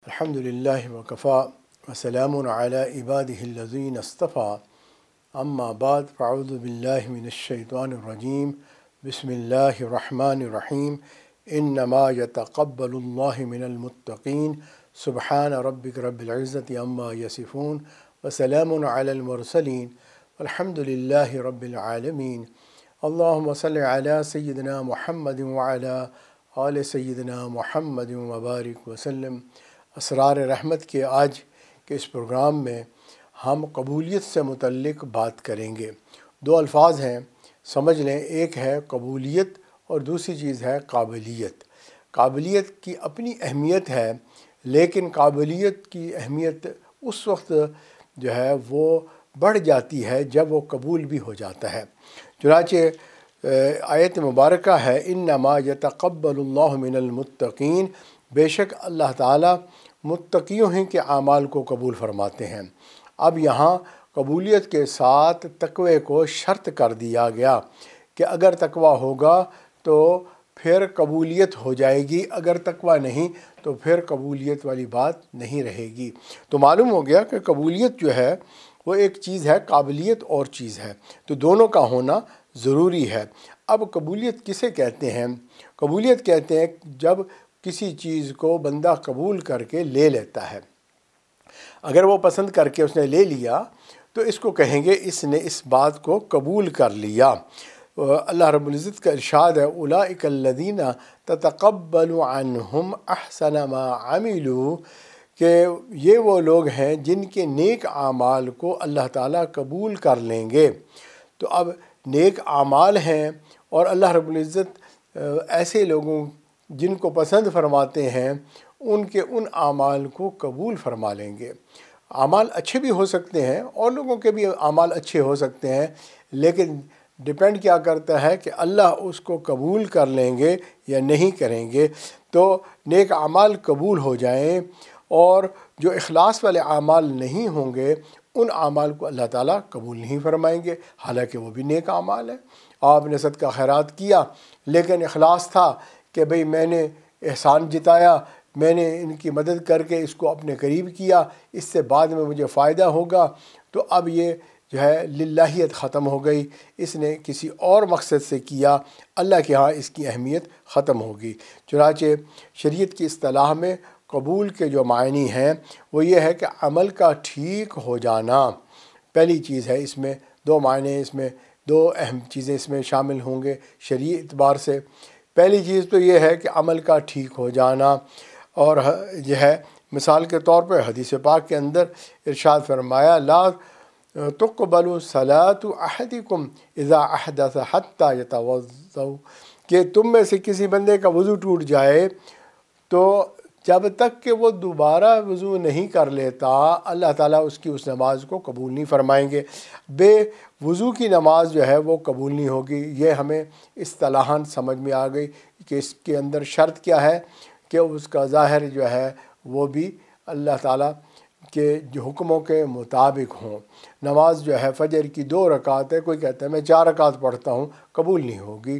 الحمدللہ وکفا وسلام علی عبادہ الذین اصطفیٰ اما بعد فاعوذ باللہ من الشیطان الرجیم بسم اللہ الرحمن الرحیم انما یتقبل اللہ من المتقین سبحان ربک رب العزت عما یصفون وسلام علی المرسلین والحمدللہ رب العالمین اللہم صل علی سیدنا محمد وعلی آل سیدنا محمد وبارک وسلم۔ اسرار رحمت کے آج کے اس پروگرام میں ہم قبولیت سے متعلق بات کریں گے۔ دو الفاظ ہیں، سمجھ لیں، ایک ہے قبولیت اور دوسری چیز ہے قابلیت۔ قابلیت کی اپنی اہمیت ہے، لیکن قابلیت کی اہمیت اس وقت جو ہے وہ بڑھ جاتی ہے جب وہ قبول بھی ہو جاتا ہے۔ چنانچہ آیت مبارکہ ہے انما یتقبل اللہ من المتقین، بے شک اللہ تعالیٰ متقیوں ہی کے اعمال کو قبول فرماتے ہیں۔ اب یہاں قبولیت کے ساتھ تقوی کو شرط کر دیا گیا کہ اگر تقوی ہوگا تو پھر قبولیت ہو جائے گی، اگر تقوی نہیں تو پھر قبولیت والی بات نہیں رہے گی۔ تو معلوم ہو گیا کہ قبولیت جو ہے وہ ایک چیز ہے، قابلیت اور چیز ہے، تو دونوں کا ہونا ضروری ہے۔ اب قبولیت کسے کہتے ہیں؟ قبولیت کہتے ہیں جب کسی چیز کو بندہ قبول کر کے لے لیتا ہے۔ اگر وہ پسند کر کے اس نے لے لیا تو اس کو کہیں گے اس نے اس بات کو قبول کر لیا۔ اللہ رب العزت کا ارشاد ہے اولئک الذین تتقبل عنہم احسن ما عملوا، کہ یہ وہ لوگ ہیں جن کے نیک اعمال کو اللہ تعالیٰ قبول کر لیں گے۔ تو اب نیک اعمال ہیں اور اللہ رب العزت ایسے لوگوں جن کو پسند فرماتے ہیں ان کے ان اعمال کو قبول فرما لیں گے۔ اعمال اچھے بھی ہو سکتے ہیں اور لوگوں کے بھی اعمال اچھے ہو سکتے ہیں، لیکن ڈیپینڈ کیا کرتا ہے کہ اللہ اس کو قبول کر لیں گے یا نہیں کریں گے۔ تو نیک اعمال قبول ہو جائیں اور جو اخلاص والے اعمال نہیں ہوں گے ان اعمال کو اللہ تعالیٰ قبول نہیں فرمائیں گے، حالانکہ وہ بھی نیک اعمال ہیں۔ آپ نے صدقہ خیرات کیا لیکن اخلاص تھا کہ بھئی میں نے احسان جتایا، میں نے ان کی مدد کر کے اس کو اپنے قریب کیا، اس سے بعد میں مجھے فائدہ ہوگا، تو اب یہ جو ہے للہیت ختم ہو گئی، اس نے کسی اور مقصد سے کیا، اللہ کے ہاں اس کی اہمیت ختم ہوگی۔ چنانچہ شریعت کی اصطلاح میں قبول کے جو معنی ہیں وہ یہ ہے کہ عمل کا ٹھیک ہو جانا پہلی چیز ہے۔ اس میں دو معنی، اس میں دو اہم چیزیں اس میں شامل ہوں گے شرعی اعتبار سے۔ پہلی چیز تو یہ ہے کہ عمل کا ٹھیک ہو جانا، اور یہ ہے مثال کے طور پر حدیث پاک کے اندر ارشاد فرمایا لا تقبل صلاۃ احدکم اذا احدث حتی یتوضا، کہ تم میں سے کسی بندے کا وضو ٹوٹ جائے تو جب تک کہ وہ دوبارہ وضو نہیں کر لیتا اللہ تعالیٰ اس کی اس نماز کو قبول نہیں فرمائیں گے۔ بے وضو کی نماز جو ہے وہ قبول نہیں ہوگی۔ یہ ہمیں اصطلاحاً سمجھ میں آ گئی کہ اس کے اندر شرط کیا ہے کہ اس کا ظاہر جو ہے وہ بھی اللہ تعالیٰ کے جو حکموں کے مطابق ہوں۔ نماز جو ہے فجر کی 2 رکعت ہے، کوئی کہتا ہے میں 4 رکعت پڑھتا ہوں، قبول نہیں ہوگی۔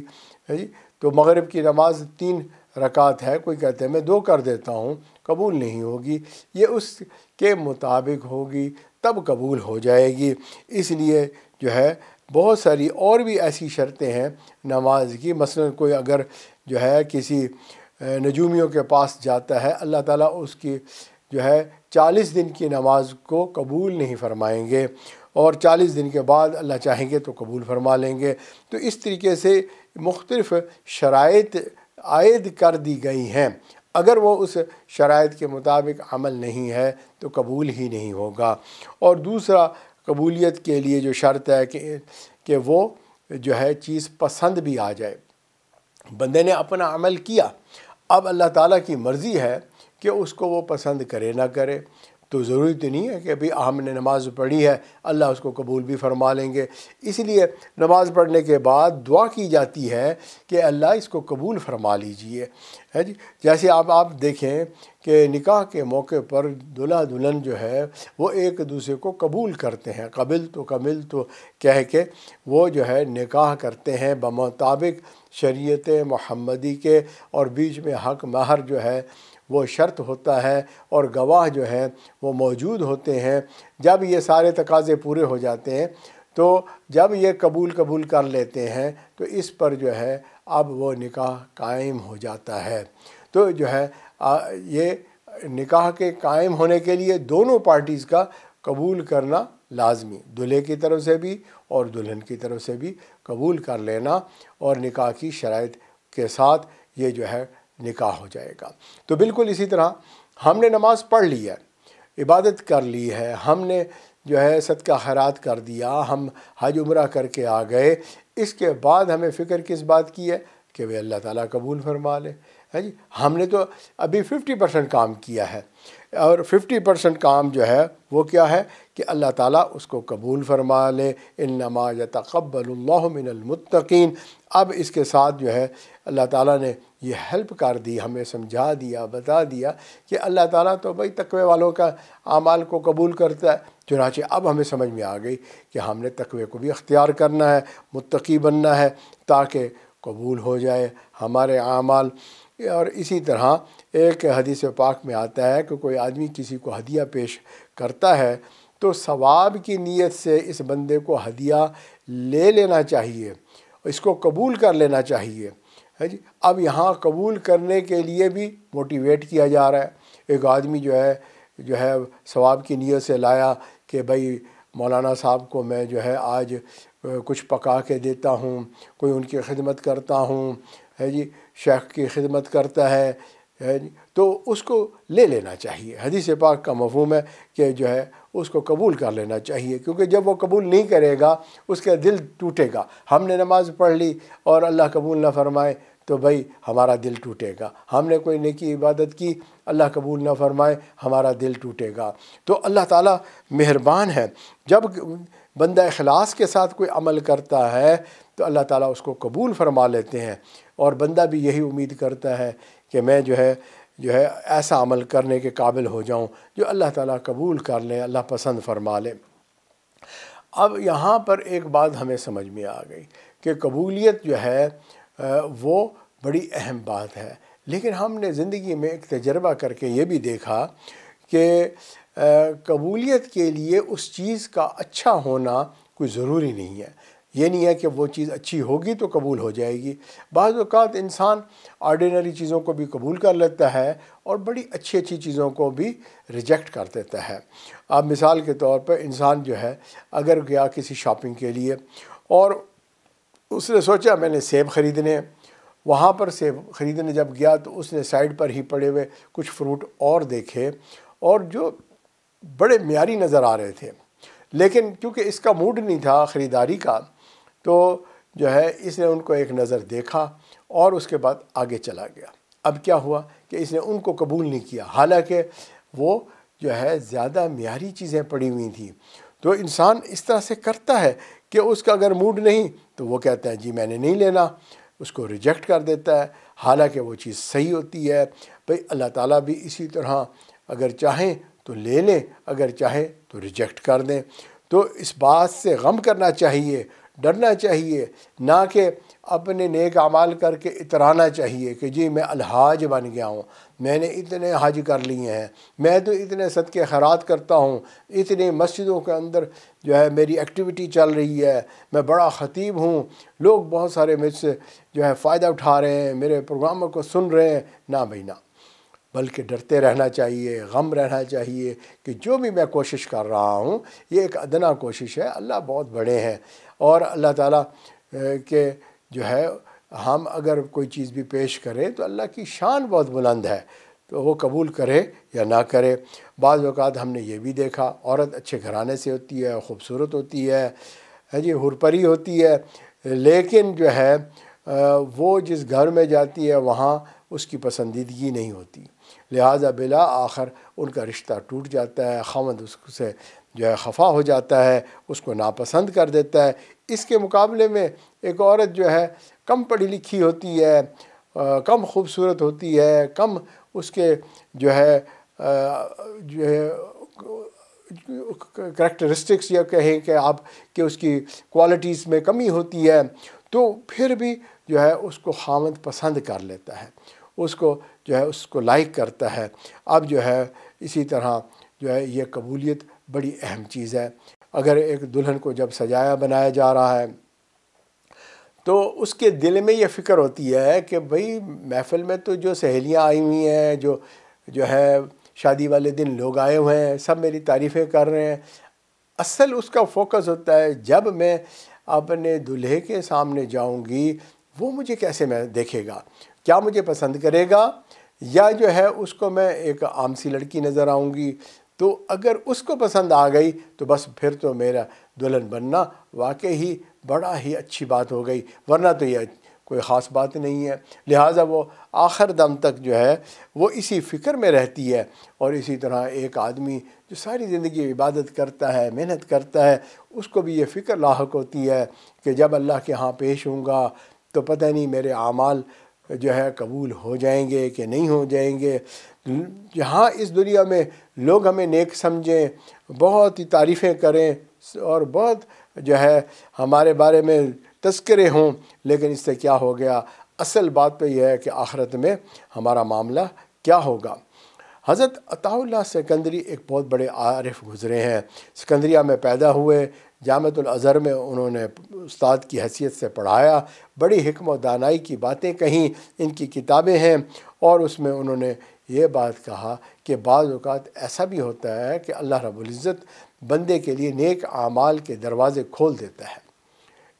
تو مغرب کی نماز 3 رکعت ہے، کوئی کہتے ہیں میں 2 کر دیتا ہوں، قبول نہیں ہوگی۔ یہ اس کے مطابق ہوگی تب قبول ہو جائے گی۔ اس لیے جو ہے بہت ساری اور بھی ایسی شرطیں ہیں نماز کی، مثلا کوئی اگر جو ہے کسی نجومیوں کے پاس جاتا ہے، اللہ تعالیٰ اس کی جو ہے 40 دن کی نماز کو قبول نہیں فرمائیں گے، اور 40 دن کے بعد اللہ چاہیں گے تو قبول فرما لیں گے۔ تو اس طریقے سے مختلف شرائط عائد کر دی گئی ہیں، اگر وہ اس شرائط کے مطابق عمل نہیں ہے تو قبول ہی نہیں ہوگا۔ اور دوسرا قبولیت کے لیے جو شرط ہے کہ وہ جو ہے چیز پسند بھی آ جائے۔ بندے نے اپنا عمل کیا، اب اللہ تعالیٰ کی مرضی ہے کہ اس کو وہ پسند کرے نہ کرے، تو ضروری تو نہیں ہے کہ ابھی ہم نے نماز پڑھی ہے اللہ اس کو قبول بھی فرما لیں گے۔ اس لیے نماز پڑھنے کے بعد دعا کی جاتی ہے کہ اللہ اس کو قبول فرما لیجئے، ہے جی۔ جیسے آپ دیکھیں کہ نکاح کے موقع پر دلہا دلہن جو ہے وہ ایک دوسرے کو قبول کرتے ہیں، قبل تو کہہ کے وہ جو ہے نکاح کرتے ہیں بمطابق شریعت محمدی کے، اور بیچ میں حق مہر جو ہے وہ شرط ہوتا ہے اور گواہ جو ہیں وہ موجود ہوتے ہیں۔ جب یہ سارے تقاضے پورے ہو جاتے ہیں تو جب یہ قبول کر لیتے ہیں تو اس پر جو ہے اب وہ نکاح قائم ہو جاتا ہے۔ تو جو ہے یہ نکاح کے قائم ہونے کے لیے دونوں پارٹیز کا قبول کرنا لازمی، دولہے کی طرف سے بھی اور دلہن کی طرف سے بھی قبول کر لینا، اور نکاح کی شرائط کے ساتھ یہ جو ہے نکاح ہو جائے گا۔ تو بالکل اسی طرح ہم نے نماز پڑھ لی ہے، عبادت کر لی ہے، ہم نے جو ہے صدقہ خیرات کر دیا، ہم حج عمرہ کر کے آ گئے، اس کے بعد ہمیں فکر کس بات کی ہے کہ وہ اللہ تعالیٰ قبول فرما لے۔ جی ہم نے تو ابھی 50% کام کیا ہے، اور 50% کام جو ہے وہ کیا ہے کہ اللہ تعالیٰ اس کو قبول فرما لے۔ انما یتقبل اللہ من المتقین۔ اب اس کے ساتھ جو ہے اللہ تعالیٰ نے یہ ہیلپ کر دی، ہمیں سمجھا دیا، بتا دیا کہ اللہ تعالیٰ تو بھائی تقوی والوں کا اعمال کو قبول کرتا ہے۔ چنانچہ اب ہمیں سمجھ میں آ گئی کہ ہم نے تقوی کو بھی اختیار کرنا ہے، متقی بننا ہے، تاکہ قبول ہو جائے ہمارے اعمال۔ اور اسی طرح ایک حدیث پاک میں آتا ہے کہ کوئی آدمی کسی کو ہدیہ پیش کرتا ہے تو ثواب کی نیت سے اس بندے کو ہدیہ لے لینا چاہیے، اس کو قبول کر لینا چاہیے۔ جی اب یہاں قبول کرنے کے لیے بھی موٹیویٹ کیا جا رہا ہے۔ ایک آدمی جو ہے ثواب کی نیت سے لایا کہ بھائی مولانا صاحب کو میں جو ہے آج کچھ پکا کے دیتا ہوں، کوئی ان کی خدمت کرتا ہوں، جی شیخ کی خدمت کرتا ہے، تو اس کو لے لینا چاہیے۔ حدیث پاک کا مفہوم ہے کہ جو ہے اس کو قبول کر لینا چاہیے، کیونکہ جب وہ قبول نہیں کرے گا اس کا دل ٹوٹے گا۔ ہم نے نماز پڑھ لی اور اللہ قبول نہ فرمائے تو بھائی ہمارا دل ٹوٹے گا۔ ہم نے کوئی نیکی عبادت کی، اللہ قبول نہ فرمائے، ہمارا دل ٹوٹے گا۔ تو اللہ تعالیٰ مہربان ہے، جب بندہ اخلاص کے ساتھ کوئی عمل کرتا ہے تو اللہ تعالیٰ اس کو قبول فرما لیتے ہیں، اور بندہ بھی یہی امید کرتا ہے کہ میں جو ہے ایسا عمل کرنے کے قابل ہو جاؤں جو اللہ تعالیٰ قبول کر لے، اللہ پسند فرما لے۔ اب یہاں پر ایک بات ہمیں سمجھ میں آ گئی کہ قبولیت جو ہے وہ بڑی اہم بات ہے، لیکن ہم نے زندگی میں ایک تجربہ کر کے یہ بھی دیکھا کہ قبولیت کے لیے اس چیز کا اچھا ہونا کوئی ضروری نہیں ہے۔ یہ نہیں ہے کہ وہ چیز اچھی ہوگی تو قبول ہو جائے گی۔ بعض اوقات انسان آرڈینری چیزوں کو بھی قبول کر لیتا ہے اور بڑی اچھی چیزوں کو بھی ریجیکٹ کر دیتا ہے۔ اب مثال کے طور پر انسان جو ہے اگر گیا کسی شاپنگ کے لیے اور اس نے سوچا میں نے سیب خریدنے، وہاں پر سیب خریدنے جب گیا تو اس نے سائڈ پر ہی پڑے ہوئے کچھ فروٹ اور دیکھے اور جو بڑے معیاری نظر آ رہے تھے، لیکن کیونکہ اس کا موڈ نہیں تھا خریداری کا تو جو ہے اس نے ان کو ایک نظر دیکھا اور اس کے بعد آگے چلا گیا۔ اب کیا ہوا کہ اس نے ان کو قبول نہیں کیا، حالانکہ وہ جو ہے زیادہ معیاری چیزیں پڑی ہوئی تھیں۔ تو انسان اس طرح سے کرتا ہے کہ اس کا اگر موڈ نہیں تو وہ کہتا ہے جی میں نے نہیں لینا، اس کو ریجیکٹ کر دیتا ہے، حالانکہ وہ چیز صحیح ہوتی ہے۔ بھئی اللہ تعالیٰ بھی اسی طرح اگر چاہیں تو لے لیں، اگر چاہیں تو ریجیکٹ کر دیں۔ تو اس بات سے غم کرنا چاہیے، ڈرنا چاہیے، نہ کہ اپنے نیک اعمال کر کے اترانا چاہیے کہ جی میں الحاج بن گیا ہوں، میں نے اتنے حج کر لیے ہیں، میں تو اتنے صدقے خیرات کرتا ہوں، اتنے مسجدوں کے اندر جو ہے میری ایکٹیویٹی چل رہی ہے، میں بڑا خطیب ہوں، لوگ بہت سارے مجھ سے جو ہے فائدہ اٹھا رہے ہیں، میرے پروگراموں کو سن رہے ہیں۔ نہ بھائی نہ، بلکہ ڈرتے رہنا چاہیے، غم رہنا چاہیے کہ جو بھی میں کوشش کر رہا ہوں یہ ایک ادنا کوشش ہے، اللہ بہت بڑے ہیں، اور اللہ تعالیٰ کے جو ہے ہم اگر کوئی چیز بھی پیش کریں تو اللہ کی شان بہت بلند ہے، تو وہ قبول کرے یا نہ کرے۔ بعض اوقات ہم نے یہ بھی دیکھا عورت اچھے گھرانے سے ہوتی ہے، خوبصورت ہوتی ہے، جی حور پری ہوتی ہے، لیکن جو ہے وہ جس گھر میں جاتی ہے وہاں اس کی پسندیدگی نہیں ہوتی، لہٰذا بلا آخر ان کا رشتہ ٹوٹ جاتا ہے، خاوند اس سے جو ہے خفا ہو جاتا ہے، اس کو ناپسند کر دیتا ہے۔ اس کے مقابلے میں ایک عورت جو ہے کم پڑھی لکھی ہوتی ہے، کم خوبصورت ہوتی ہے، کم اس کے جو ہے کریکٹرسٹکس یا کہیں کہ آپ کہ اس کی کوالٹیز میں کمی ہوتی ہے، تو پھر بھی جو ہے اس کو خاوند پسند کر لیتا ہے، اس کو جو ہے اس کو لائک کرتا ہے۔ اب جو ہے اسی طرح جو ہے یہ قبولیت بڑی اہم چیز ہے۔ اگر ایک دلہن کو جب سجایا بنایا جا رہا ہے تو اس کے دل میں یہ فکر ہوتی ہے کہ بھئی محفل میں تو جو سہیلیاں آئی ہوئی ہیں، جو ہے شادی والے دن لوگ آئے ہوئے ہیں، سب میری تعریفیں کر رہے ہیں۔ اصل اس کا فوکس ہوتا ہے جب میں اپنے دلہے کے سامنے جاؤں گی وہ مجھے کیسے میں دیکھے گا، کیا مجھے پسند کرے گا، یا جو ہے اس کو میں ایک عام سی لڑکی نظر آؤں گی۔ تو اگر اس کو پسند آ گئی تو بس پھر تو میرا دلہن بننا واقعی ہی بڑا ہی اچھی بات ہو گئی، ورنہ تو یہ کوئی خاص بات نہیں ہے۔ لہٰذا وہ آخر دم تک جو ہے وہ اسی فکر میں رہتی ہے۔ اور اسی طرح ایک آدمی جو ساری زندگی عبادت کرتا ہے، محنت کرتا ہے، اس کو بھی یہ فکر لاحق ہوتی ہے کہ جب اللہ کے ہاں پیش ہوں گا تو پتہ نہیں میرے اعمال جو ہے قبول ہو جائیں گے کہ نہیں ہو جائیں گے۔ جہاں اس دنیا میں لوگ ہمیں نیک سمجھیں، بہت ہی تعریفیں کریں اور بہت جو ہے ہمارے بارے میں تذکرے ہوں، لیکن اس سے کیا ہو گیا؟ اصل بات تو یہ ہے کہ آخرت میں ہمارا معاملہ کیا ہوگا۔ حضرت عطا اللہ سکندری ایک بہت بڑے عارف گزرے ہیں۔ سکندریہ میں پیدا ہوئے، جامعۃ الازہر میں انہوں نے استاد کی حیثیت سے پڑھایا، بڑی حکم و دانائی کی باتیں کہیں، ان کی کتابیں ہیں، اور اس میں انہوں نے یہ بات کہا کہ بعض اوقات ایسا بھی ہوتا ہے کہ اللہ رب العزت بندے کے لیے نیک اعمال کے دروازے کھول دیتا ہے۔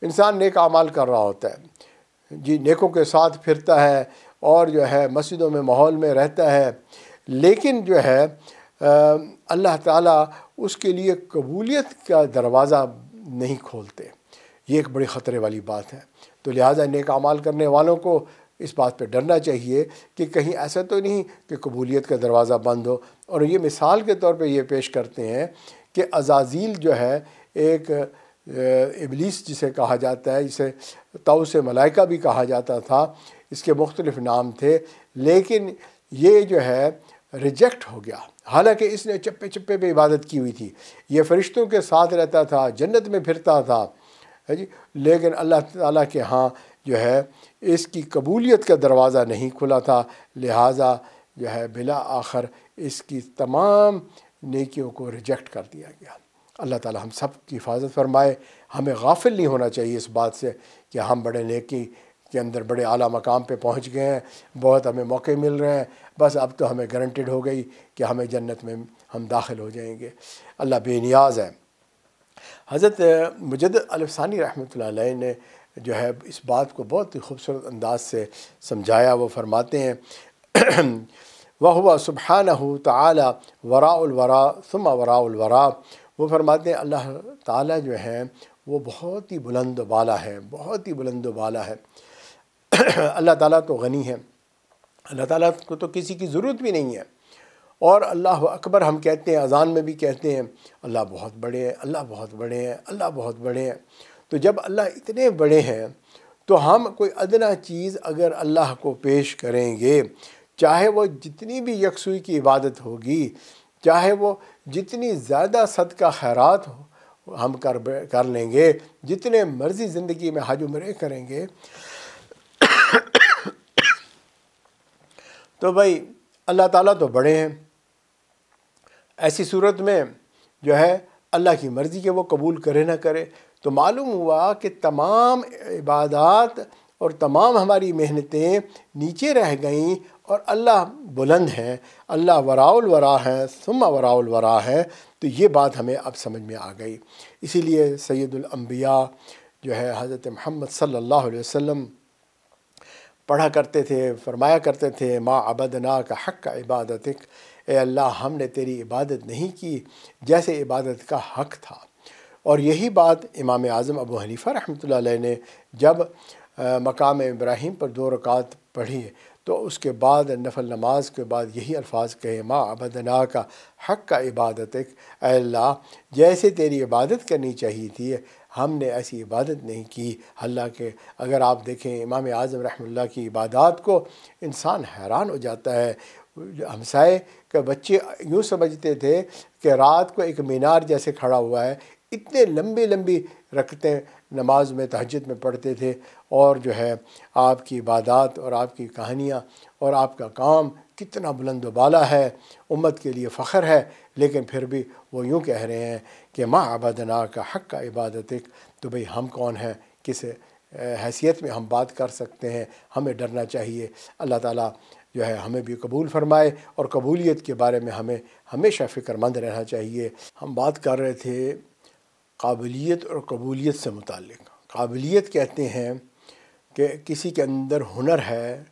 انسان نیک اعمال کر رہا ہوتا ہے، جی نیکوں کے ساتھ پھرتا ہے اور جو ہے مسجدوں میں ماحول میں رہتا ہے، لیکن جو ہے اللہ تعالیٰ اس کے لیے قبولیت کا دروازہ نہیں کھولتے۔ یہ ایک بڑی خطرے والی بات ہے۔ تو لہٰذا نیک اعمال کرنے والوں کو اس بات پہ ڈرنا چاہیے کہ کہیں ایسا تو نہیں کہ قبولیت کا دروازہ بند ہو۔ اور یہ مثال کے طور پہ یہ پیش کرتے ہیں کہ عزازیل جو ہے ایک ابلیس جسے کہا جاتا ہے، جسے طاؤس ملائکہ بھی کہا جاتا تھا، اس کے مختلف نام تھے، لیکن یہ جو ہے ریجیکٹ ہو گیا، حالانکہ اس نے چپے چپے پہ عبادت کی ہوئی تھی، یہ فرشتوں کے ساتھ رہتا تھا، جنت میں پھرتا تھا جی، لیکن اللہ تعالیٰ کے ہاں جو ہے اس کی قبولیت کا دروازہ نہیں کھلا تھا۔ لہٰذا جو ہے بلا آخر اس کی تمام نیکیوں کو ریجیکٹ کر دیا گیا۔ اللہ تعالیٰ ہم سب کی حفاظت فرمائے۔ ہمیں غافل نہیں ہونا چاہیے اس بات سے کہ ہم بڑے نیکی کے اندر بڑے اعلیٰ مقام پہ پہنچ گئے ہیں، بہت ہمیں موقع مل رہے ہیں، بس اب تو ہمیں گارنٹیڈ ہو گئی کہ ہمیں جنت میں ہم داخل ہو جائیں گے۔ اللہ بے نیاز ہے۔ حضرت مجدد الف ثانی رحمۃ اللہ علیہ نے جو ہے اس بات کو بہت ہی خوبصورت انداز سے سمجھایا۔ وہ فرماتے ہیں وَهُوَ سُبْحَانَهُ تَعَالَى وَرَاءُ الْوَرَاء ثُمَّ وَرَاءُ الْوَرَاء۔ وہ فرماتے ہیں اللہ تعالیٰ جو ہے وہ بہت ہی بلند و بالا ہے، بہت ہی بلند و بالا ہے۔ اللہ تعالیٰ تو غنی ہے، اللہ تعالیٰ کو تو کسی کی ضرورت بھی نہیں ہے، اور اللہ اکبر ہم کہتے ہیں، اذان میں بھی کہتے ہیں اللہ بہت بڑے ہیں، اللہ بہت بڑے ہیں، اللہ بہت بڑے ہیں۔ تو جب اللہ اتنے بڑے ہیں تو ہم کوئی ادنا چیز اگر اللہ کو پیش کریں گے، چاہے وہ جتنی بھی یکسوئی کی عبادت ہوگی، چاہے وہ جتنی زیادہ صدقہ خیرات ہم کر لیں گے، جتنے مرضی زندگی میں حج عمرے کریں گے، تو بھائی اللہ تعالیٰ تو بڑے ہیں۔ ایسی صورت میں جو ہے اللہ کی مرضی کہ وہ قبول کرے نہ کرے، تو معلوم ہوا کہ تمام عبادات اور تمام ہماری محنتیں نیچے رہ گئیں، اور اللہ بلند ہیں، اللہ وراء الورا ہیں، ثم وراء الورا ہیں۔ تو یہ بات ہمیں اب سمجھ میں آ گئی۔ اسی لیے سید الانبیاء جو ہے حضرت محمد صلی اللہ علیہ وسلم پڑھا کرتے تھے، فرمایا کرتے تھے ما عبدناک حق عبادتک، اے اللہ ہم نے تیری عبادت نہیں کی جیسے عبادت کا حق تھا۔ اور یہی بات امام اعظم ابو حنیفہ رحمۃ اللہ علیہ نے جب مقام ابراہیم پر 2 رکعت پڑھی تو اس کے بعد نفل نماز کے بعد یہی الفاظ کہے ما عبدناک حق عبادتک، اے اللہ جیسے تیری عبادت کرنی چاہیے تھی ہم نے ایسی عبادت نہیں کی۔ اللہ کے اگر آپ دیکھیں امام اعظم رحمۃ اللہ کی عبادات کو، انسان حیران ہو جاتا ہے۔ ہمسائے کے بچے یوں سمجھتے تھے کہ رات کو ایک مینار جیسے کھڑا ہوا ہے، اتنے لمبی لمبی رکعتیں نماز میں تہجد میں پڑھتے تھے، اور جو ہے آپ کی عبادات اور آپ کی کہانیاں اور آپ کا کام کتنا بلند و بالا ہے، امت کے لیے فخر ہے، لیکن پھر بھی وہ یوں کہہ رہے ہیں کہ ما عبدنا کا حق کا عبادتک، تو بھئی ہم کون ہیں، کس حیثیت میں ہم بات کر سکتے ہیں؟ ہمیں ڈرنا چاہیے۔ اللہ تعالیٰ جو ہے ہمیں بھی قبول فرمائے، اور قبولیت کے بارے میں ہمیں ہمیشہ فکر مند رہنا چاہیے۔ ہم بات کر رہے تھے قابلیت اور قبولیت سے متعلق۔ قابلیت کہتے ہیں کہ کسی کے اندر ہنر ہے،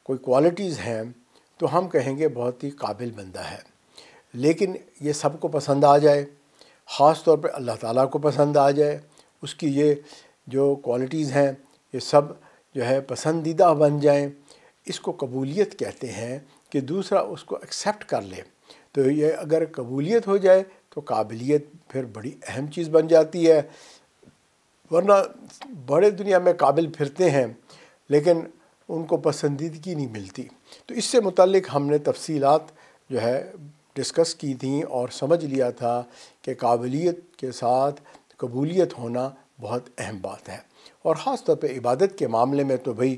کوئی کوالٹیز ہیں، تو ہم کہیں گے بہت ہی قابل بندہ ہے، لیکن یہ سب کو پسند آ جائے، خاص طور پہ اللہ تعالیٰ کو پسند آ جائے، اس کی یہ جو کوالٹیز ہیں یہ سب جو ہے پسندیدہ بن جائیں، اس کو قبولیت کہتے ہیں، کہ دوسرا اس کو ایکسیپٹ کر لے۔ تو یہ اگر قبولیت ہو جائے تو قابلیت پھر بڑی اہم چیز بن جاتی ہے، ورنہ بڑے دنیا میں قابل پھرتے ہیں لیکن ان کو پسندیدگی نہیں ملتی۔ تو اس سے متعلق ہم نے تفصیلات جو ہے ڈسکس کی تھیں، اور سمجھ لیا تھا کہ قابلیت کے ساتھ قبولیت ہونا بہت اہم بات ہے، اور خاص طور پہ عبادت کے معاملے میں تو بھئی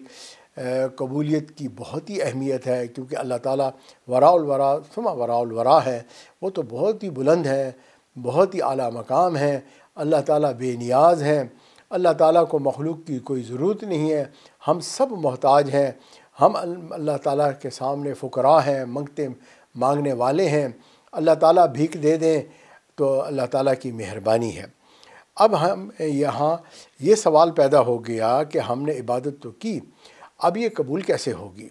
قبولیت کی بہت ہی اہمیت ہے، کیونکہ اللہ تعالیٰ وراء الورا ثم وراء الورا ہے، وہ تو بہت ہی بلند ہے، بہت ہی اعلیٰ مقام ہے۔ اللہ تعالیٰ بے نیاز ہیں، اللہ تعالیٰ کو مخلوق کی کوئی ضرورت نہیں ہے، ہم سب محتاج ہیں، ہم اللہ تعالیٰ کے سامنے فقراء ہیں، مانگنے والے ہیں۔ اللہ تعالیٰ بھیک دے دیں تو اللہ تعالیٰ کی مہربانی ہے۔ اب ہم یہاں یہ سوال پیدا ہو گیا کہ ہم نے عبادت تو کی، اب یہ قبول کیسے ہوگی،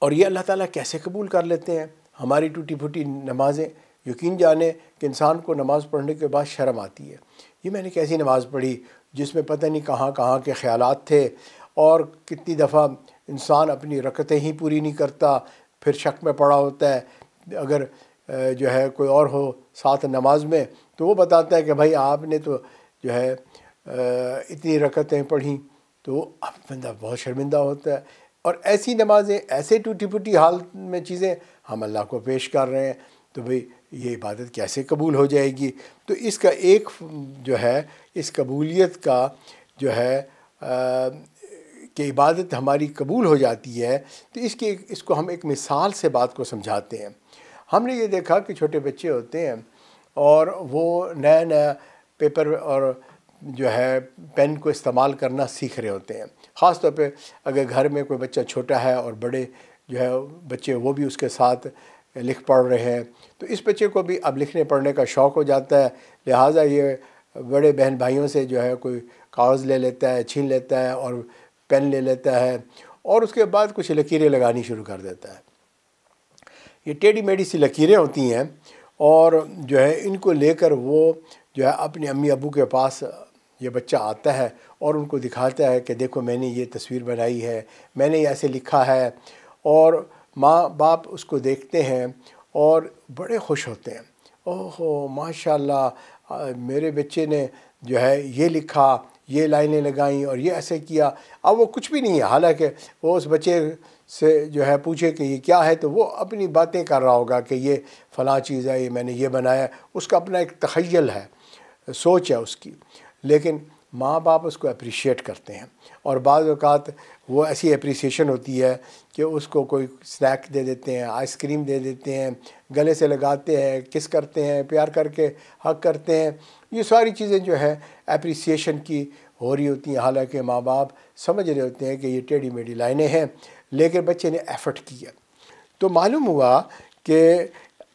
اور یہ اللہ تعالیٰ کیسے قبول کر لیتے ہیں ہماری ٹوٹی پھوٹی نمازیں؟ یقین جانے کہ انسان کو نماز پڑھنے کے بعد شرم آتی ہے، یہ میں نے کیسی نماز پڑھی جس میں پتہ نہیں کہاں کہاں کے خیالات تھے، اور کتنی دفعہ انسان اپنی رکعتیں ہی پوری نہیں کرتا، پھر شک میں پڑا ہوتا ہے۔ اگر جو ہے کوئی اور ہو ساتھ نماز میں تو وہ بتاتا ہے کہ بھائی آپ نے تو جو ہے اتنی رکعتیں پڑھیں، تو اب بندہ بہت شرمندہ ہوتا ہے، اور ایسی نمازیں، ایسے ٹوٹی پھوٹی حالت میں چیزیں ہم اللہ کو پیش کر رہے ہیں، تو بھئی یہ عبادت کیسے قبول ہو جائے گی؟ تو اس کا ایک جو ہے اس قبولیت کا جو ہے کہ عبادت ہماری قبول ہو جاتی ہے، تو اس کو ہم ایک مثال سے بات کو سمجھاتے ہیں۔ ہم نے یہ دیکھا کہ چھوٹے بچے ہوتے ہیں اور وہ نیا نیا پیپر اور جو ہے پین کو استعمال کرنا سیکھ رہے ہوتے ہیں، خاص طور پہ اگر گھر میں کوئی بچہ چھوٹا ہے اور بڑے جو ہے بچے وہ بھی اس کے ساتھ لکھ پڑھ رہے ہیں، تو اس بچے کو بھی اب لکھنے پڑھنے کا شوق ہو جاتا ہے، لہٰذا یہ بڑے بہن بھائیوں سے جو ہے کوئی کاغذ لے لیتا ہے، چھین لیتا ہے اور پین لے لیتا ہے، اور اس کے بعد کچھ لکیریں لگانی شروع کر دیتا ہے۔ یہ ٹیڑھی میڑھی سی لکیریں ہوتی ہیں، اور جو ہے ان کو لے کر وہ جو ہے اپنے امی ابو کے پاس یہ بچہ آتا ہے اور ان کو دکھاتا ہے کہ دیکھو میں نے یہ تصویر بنائی ہے، میں نے ایسے لکھا ہے، اور ماں باپ اس کو دیکھتے ہیں اور بڑے خوش ہوتے ہیں، اوہو ماشاء اللہ میرے بچے نے جو ہے یہ لکھا، یہ لائنیں لگائیں اور یہ ایسے کیا۔ اب وہ کچھ بھی نہیں ہے، حالانکہ وہ اس بچے سے جو ہے پوچھے کہ یہ کیا ہے تو وہ اپنی باتیں کر رہا ہوگا کہ یہ فلاں چیز ہے، یہ میں نے یہ بنایا، اس کا اپنا ایک تخیل ہے، سوچ ہے اس کی، لیکن ماں باپ اس کو اپریشیٹ کرتے ہیں، اور بعض اوقات وہ ایسی اپریسیشن ہوتی ہے کہ اس کو کوئی سنیک دے دیتے ہیں، آئس کریم دے دیتے ہیں، گلے سے لگاتے ہیں، کس کرتے ہیں، پیار کر کے حق کرتے ہیں، یہ ساری چیزیں جو ہے اپریسیشن کی ہو رہی ہوتی ہیں، حالانکہ ماں باپ سمجھ رہے ہوتے ہیں کہ یہ ٹیڑھی میڑھی لائنیں ہیں، لیکن بچے نے ایفرٹ کیا۔ تو معلوم ہوا کہ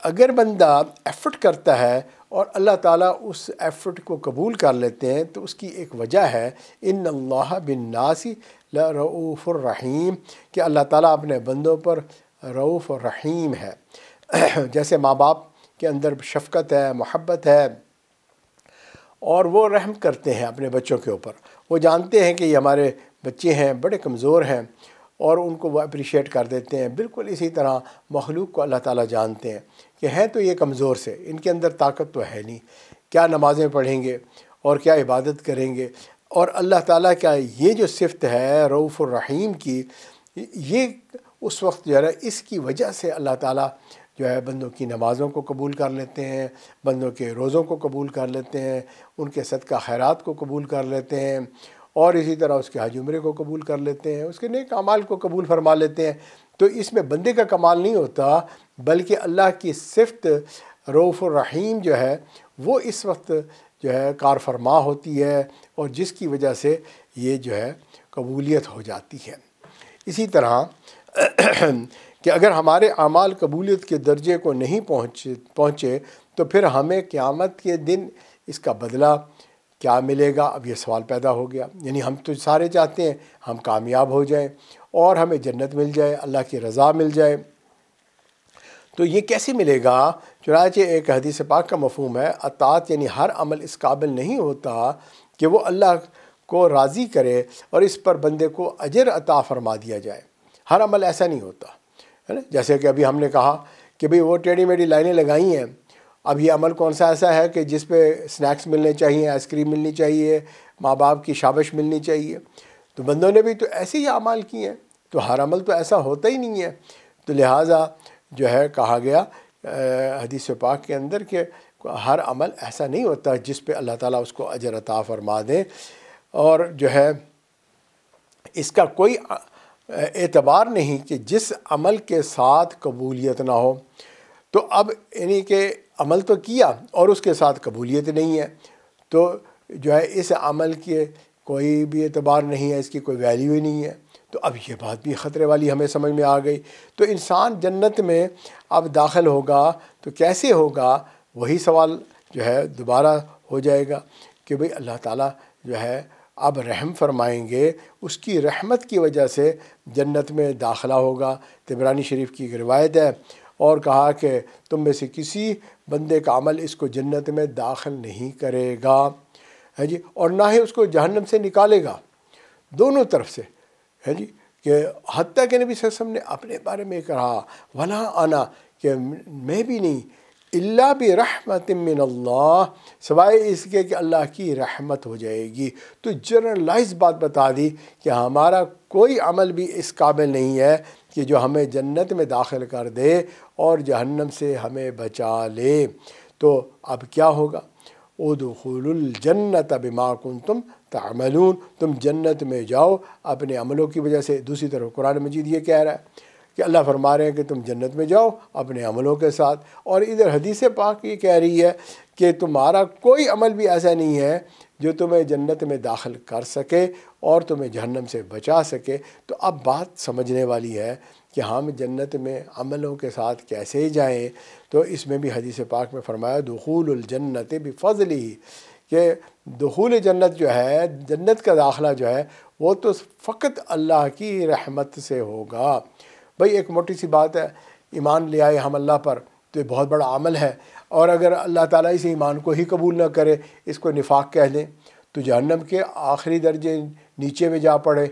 اگر بندہ ایفرٹ کرتا ہے اور اللہ تعالیٰ اس ایفرٹ کو قبول کر لیتے ہیں، تو اس کی ایک وجہ ہے ان اللہ بالناس لرؤوف الرحیم، کہ اللہ تعالیٰ اپنے بندوں پر رؤوف الرحیم ہے۔ جیسے ماں باپ کے اندر شفقت ہے، محبت ہے، اور وہ رحم کرتے ہیں اپنے بچوں کے اوپر، وہ جانتے ہیں کہ یہ ہمارے بچے ہیں، بڑے کمزور ہیں، اور ان کو وہ اپریشیٹ کر دیتے ہیں۔ بالکل اسی طرح مخلوق کو اللہ تعالیٰ جانتے ہیں کہ ہیں تو یہ کمزور سے، ان کے اندر طاقت تو ہے نہیں، کیا نمازیں پڑھیں گے اور کیا عبادت کریں گے، اور اللہ تعالیٰ کا یہ جو صفت ہے رؤوف الرحیم کی، یہ اس وقت جو ہے اس کی وجہ سے اللہ تعالیٰ جو ہے بندوں کی نمازوں کو قبول کر لیتے ہیں، بندوں کے روزوں کو قبول کر لیتے ہیں، ان کے صدقہ خیرات کو قبول کر لیتے ہیں، اور اسی طرح اس کے حج عمرے کو قبول کر لیتے ہیں، اس کے نیک اعمال کو قبول فرما لیتے ہیں۔ تو اس میں بندے کا کمال نہیں ہوتا، بلکہ اللہ کی صفت رؤوف الرحیم جو ہے وہ اس وقت جو ہے کار فرما ہوتی ہے، اور جس کی وجہ سے یہ جو ہے قبولیت ہو جاتی ہے۔ اسی طرح کہ اگر ہمارے اعمال قبولیت کے درجے کو نہیں پہنچے تو پھر ہمیں قیامت کے دن اس کا بدلہ کیا ملے گا؟ اب یہ سوال پیدا ہو گیا۔ یعنی ہم تو سارے چاہتے ہیں ہم کامیاب ہو جائیں اور ہمیں جنت مل جائے، اللہ کی رضا مل جائے، تو یہ کیسے ملے گا؟ چنانچہ ایک حدیث پاک کا مفہوم ہے اطاعت، یعنی ہر عمل اس قابل نہیں ہوتا کہ وہ اللہ کو راضی کرے اور اس پر بندے کو اجر عطا فرما دیا جائے۔ ہر عمل ایسا نہیں ہوتا ہے نا، جیسے کہ ابھی ہم نے کہا کہ بھئی وہ ٹیڑھی میڑھی لائنیں لگائی ہیں، اب یہ عمل کون سا ایسا ہے کہ جس پہ سنیکس ملنے چاہیے، آئس کریم ملنی چاہیے، ماں باپ کی شابش ملنی چاہیے؟ تو بندوں نے بھی تو ایسے ہی اعمال کیے ہیں، تو ہر عمل تو ایسا ہوتا ہی نہیں ہے۔ تو لہٰذا جو ہے کہا گیا حدیث پاک کے اندر کہ ہر عمل ایسا نہیں ہوتا جس پہ اللہ تعالیٰ اس کو اجر عطا فرما دے، اور جو ہے اس کا کوئی اعتبار نہیں کہ جس عمل کے ساتھ قبولیت نہ ہو۔ تو اب یعنی کہ عمل تو کیا اور اس کے ساتھ قبولیت نہیں ہے، تو جو ہے اس عمل کے کوئی بھی اعتبار نہیں ہے، اس کی کوئی ویلیو ہی نہیں ہے۔ تو اب یہ بات بھی خطرے والی ہمیں سمجھ میں آ گئی۔ تو انسان جنت میں اب داخل ہوگا تو کیسے ہوگا؟ وہی سوال جو ہے دوبارہ ہو جائے گا کہ بھئی اللہ تعالیٰ جو ہے اب رحم فرمائیں گے، اس کی رحمت کی وجہ سے جنت میں داخلہ ہوگا۔ طبرانی شریف کی ایک روایت ہے، اور کہا کہ تم میں سے کسی بندے کا عمل اس کو جنت میں داخل نہیں کرے گا، ہے جی، اور نہ ہی اس کو جہنم سے نکالے گا، دونوں طرف سے، ہے جی، کہ حتیٰ کہ نبی صلی اللہ علیہ وسلم نے اپنے بارے میں کہا ولا انا، کہ میں بھی نہیں، الا برحمت من اللہ، سوائے اس کے کہ اللہ کی رحمت ہو جائے گی۔ تو جنرلائز بات بتا دی کہ ہمارا کوئی عمل بھی اس قابل نہیں ہے کہ جو ہمیں جنت میں داخل کر دے اور جہنم سے ہمیں بچا لے۔ تو اب کیا ہوگا؟ ادخلوا الجنت بما کنتم تعملون، تم جنت میں جاؤ اپنے عملوں کی وجہ سے۔ دوسری طرف قرآن مجید یہ کہہ رہا ہے کہ اللہ فرما رہے ہیں کہ تم جنت میں جاؤ اپنے عملوں کے ساتھ، اور ادھر حدیث پاک یہ کہہ رہی ہے کہ تمہارا کوئی عمل بھی ایسا نہیں ہے جو تمہیں جنت میں داخل کر سکے اور تمہیں جہنم سے بچا سکے۔ تو اب بات سمجھنے والی ہے کہ ہم جنت میں عملوں کے ساتھ کیسے جائیں؟ تو اس میں بھی حدیث پاک میں فرمایا دخول الجنت بفضلہ، کہ دخول جنت جو ہے، جنت کا داخلہ جو ہے وہ تو فقط اللہ کی رحمت سے ہوگا۔ بھئی ایک موٹی سی بات ہے، ایمان لے آئے ہم اللہ پر تو یہ بہت بڑا عمل ہے، اور اگر اللہ تعالیٰ اس ایمان کو ہی قبول نہ کرے، اس کو نفاق کہہ دیں، تو جہنم کے آخری درجے نیچے میں جا پڑے،